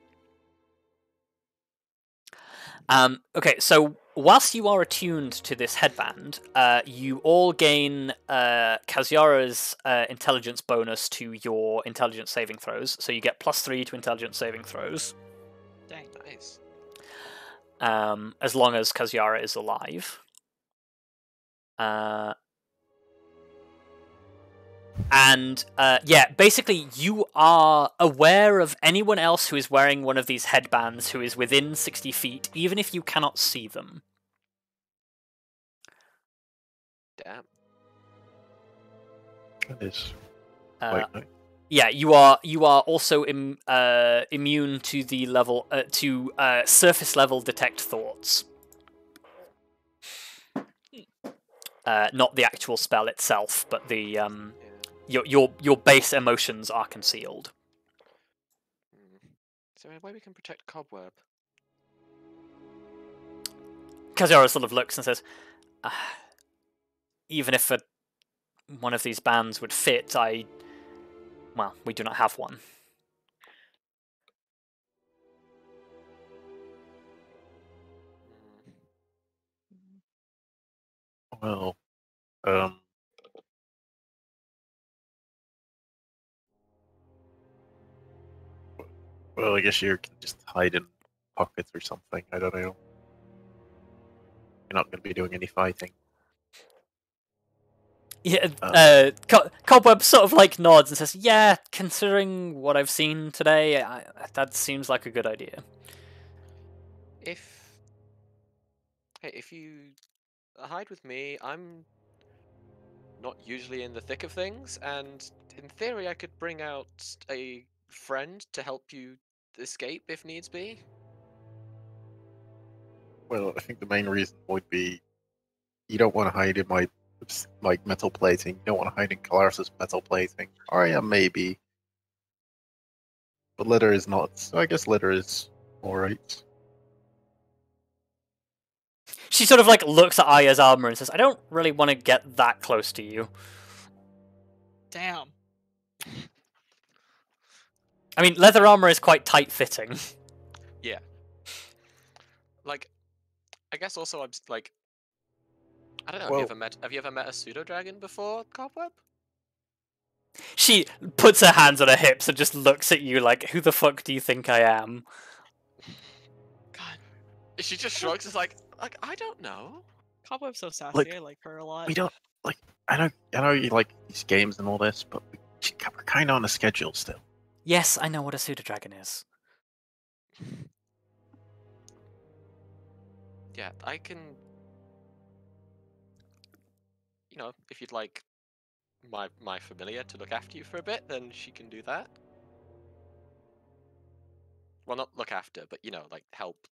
Okay, so whilst you are attuned to this headband, you all gain Kaziara's intelligence bonus to your intelligence saving throws. So you get +3 to intelligence saving throws. Dang, nice. As long as Kaziara is alive. Yeah, basically you are aware of anyone else who is wearing one of these headbands who is within 60 feet, even if you cannot see them. Damn. That is Uh, quite nice. Yeah, you are also immune to the level to surface level detect thoughts. Not the actual spell itself, but the your base emotions are concealed. Is there any way we can protect Cobweb? Kaziara sort of looks and says, even if one of these bands would fit, well, we do not have one. Well, well, I guess you can just hide in pockets or something. I don't know. You're not going to be doing any fighting. Yeah, Cobweb sort of like nods and says, "Yeah, considering what I've seen today, that seems like a good idea." If you hide with me, I'm not usually in the thick of things, and in theory, I could bring out a friend to help you escape if needs be. Well, I think the main reason would be you don't want to hide in my metal plating. You don't want to hide in Kelariis' metal plating. Arya maybe, but Litter is not. So I guess Litter is all right. She sort of like looks at Arya's armor and says, "I don't really want to get that close to you." Damn. I mean, leather armor is quite tight-fitting. Yeah. Like, I guess also I'm like, I don't know. Well, Have you ever met a pseudo dragon before, Cobweb? She puts her hands on her hips and just looks at you like, "Who the fuck do you think I am?" God, She just shrugs. It's like I don't know. Cobweb's so sassy. Like, I like her a lot. we don't like. I know you like these games and all this, but we're kind of on a schedule still. Yes, I know what a pseudo-dragon is. Yeah, I can. You know, if you'd like my familiar to look after you for a bit, then she can do that. Well, not look after, but you know, like help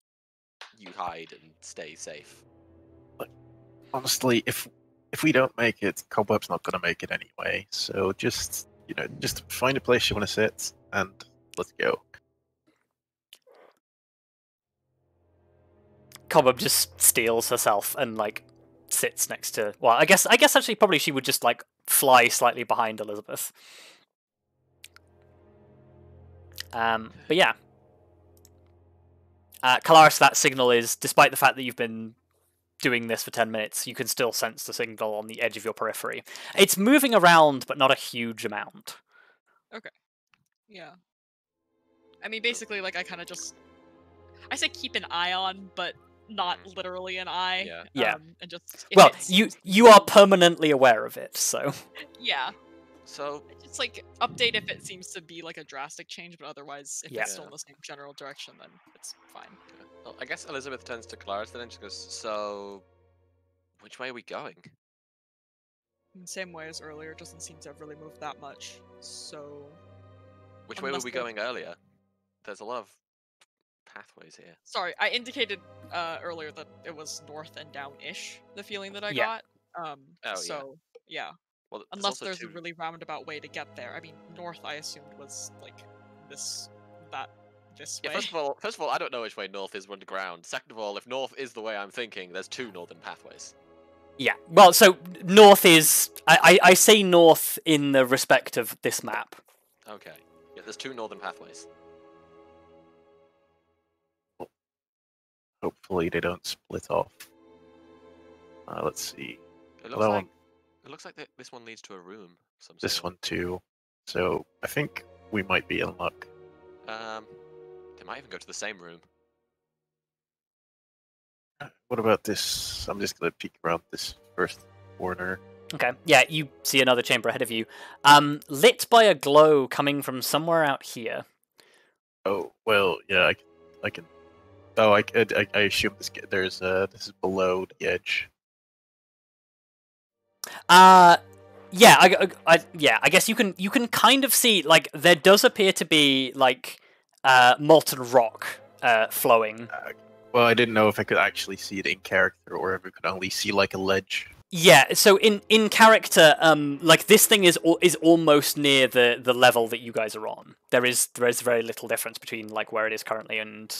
you hide and stay safe. But honestly, if we don't make it, Cobweb's not going to make it anyway. So just find a place you want to sit and let's go. Cobweb just steals herself and like sits next to. Well, I guess actually probably she would just like fly slightly behind Elizabeth. But yeah, Kelariis, that signal is, despite the fact that you've been doing this for 10 minutes, you can still sense the signal on the edge of your periphery. It's moving around, but not a huge amount. Okay. Yeah. I mean, basically, like, I kind of just... I say keep an eye on, but not literally an eye. Yeah. Yeah. And just... Well, you are permanently aware of it, so... Yeah. So... It's like, update if it seems to be, like, a drastic change, but otherwise, if it's still in the same general direction, then it's fine. Well, I guess Elizabeth turns to Kelariis then and she goes, "So, which way are we going?" In the same way as earlier, it doesn't seem to have really moved that much, so... Which way were we going earlier? There's a lot of pathways here. Sorry, I indicated earlier that it was north and down-ish, the feeling that I Yeah. got. Yeah. Well, Unless there's a really roundabout way to get there. I mean, north I assumed was like this way. First of all, I don't know which way north is underground. Second of all, if north is the way I'm thinking, there's 2 northern pathways. Yeah, well, so north is... I say north in the respect of this map. Okay. Yeah, there's 2 northern pathways. Hopefully they don't split off. Let's see. It looks like this one leads to a room. This one too. So I think we might be in luck. They might even go to the same room. What about this? I'm just gonna peek around this first corner. Okay, yeah, you see another chamber ahead of you, lit by a glow coming from somewhere out here. Oh well, yeah, I can. Oh, I assume this is below the edge. Yeah, I guess you can kind of see, like, there does appear to be like molten rock flowing. Well, I didn't know if I could actually see it in character or if I could only see like a ledge. Yeah, so in character, like this thing is almost near the level that you guys are on. There is very little difference between like where it is currently and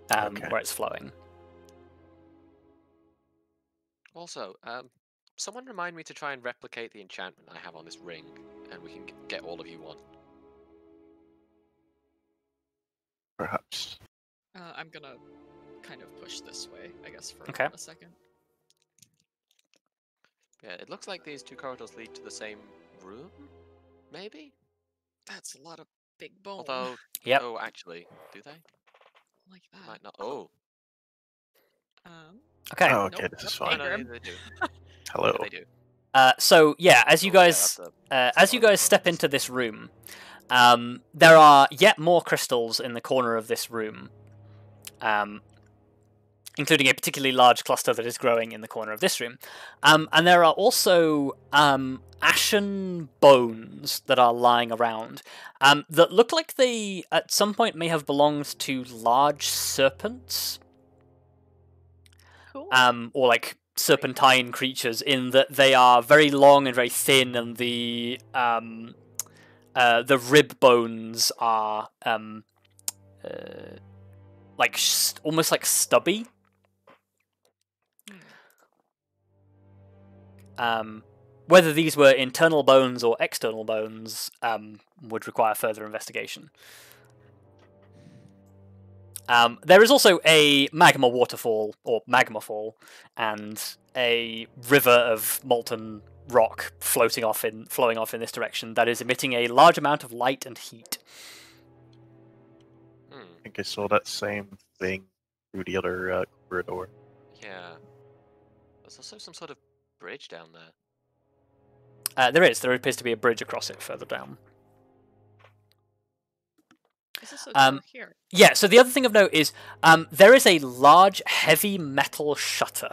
where it's flowing. Also, someone remind me to try and replicate the enchantment I have on this ring, and we can get all of you one. Perhaps. I'm gonna kind of push this way, I guess, for a second. Yeah, it looks like these 2 corridors lead to the same room, maybe? That's a lot of big bone. Although, yep. Oh, actually, do they? Like that. Might not. Oh. Okay. Oh, okay, this is fine. No, they do. Hello. Yeah, they do. So yeah, as you guys step into this room, there are yet more crystals in the corner of this room, including a particularly large cluster that is growing in the corner of this room. And there are also ashen bones that are lying around that look like they, at some point, may have belonged to large serpents. Cool. Or like serpentine creatures, in that they are very long and very thin, and the rib bones are like almost like stubby. Whether these were internal bones or external bones would require further investigation. There is also a magma waterfall, or magma fall, and a river of molten rock flowing off in this direction that is emitting a large amount of light and heat. I think I saw that same thing through the other corridor. Yeah. There's also some sort of bridge down there. There appears to be a bridge across it further down. Is this a door here? Yeah, so the other thing of note is there is a large, heavy metal shutter.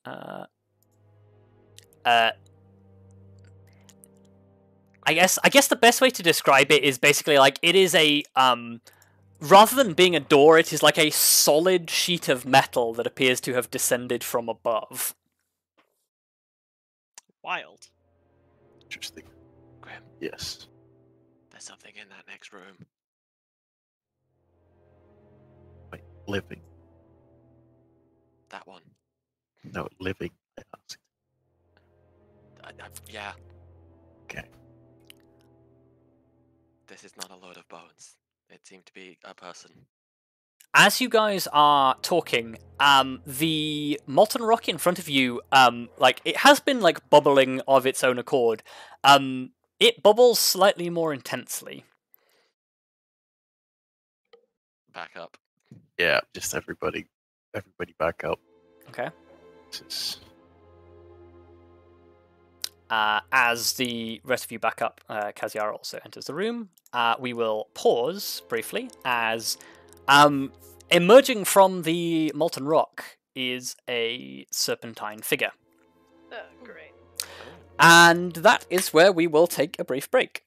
I guess the best way to describe it is basically like it is a rather than being a door, it is like a solid sheet of metal that appears to have descended from above. Wild. Interesting. Grim. Yes. There's something in that next room. Wait, living. That one. No, living, I asked. Yeah. Okay. This is not a load of bones. It seemed to be a person. As you guys are talking, the molten rock in front of you, like it has been like bubbling of its own accord. It bubbles slightly more intensely. Back up. Yeah, just everybody back up. Okay. Since... As the rest of you back up, Kaziara also enters the room. We will pause briefly as emerging from the molten rock is a serpentine figure. Oh, great. And that is where we will take a brief break.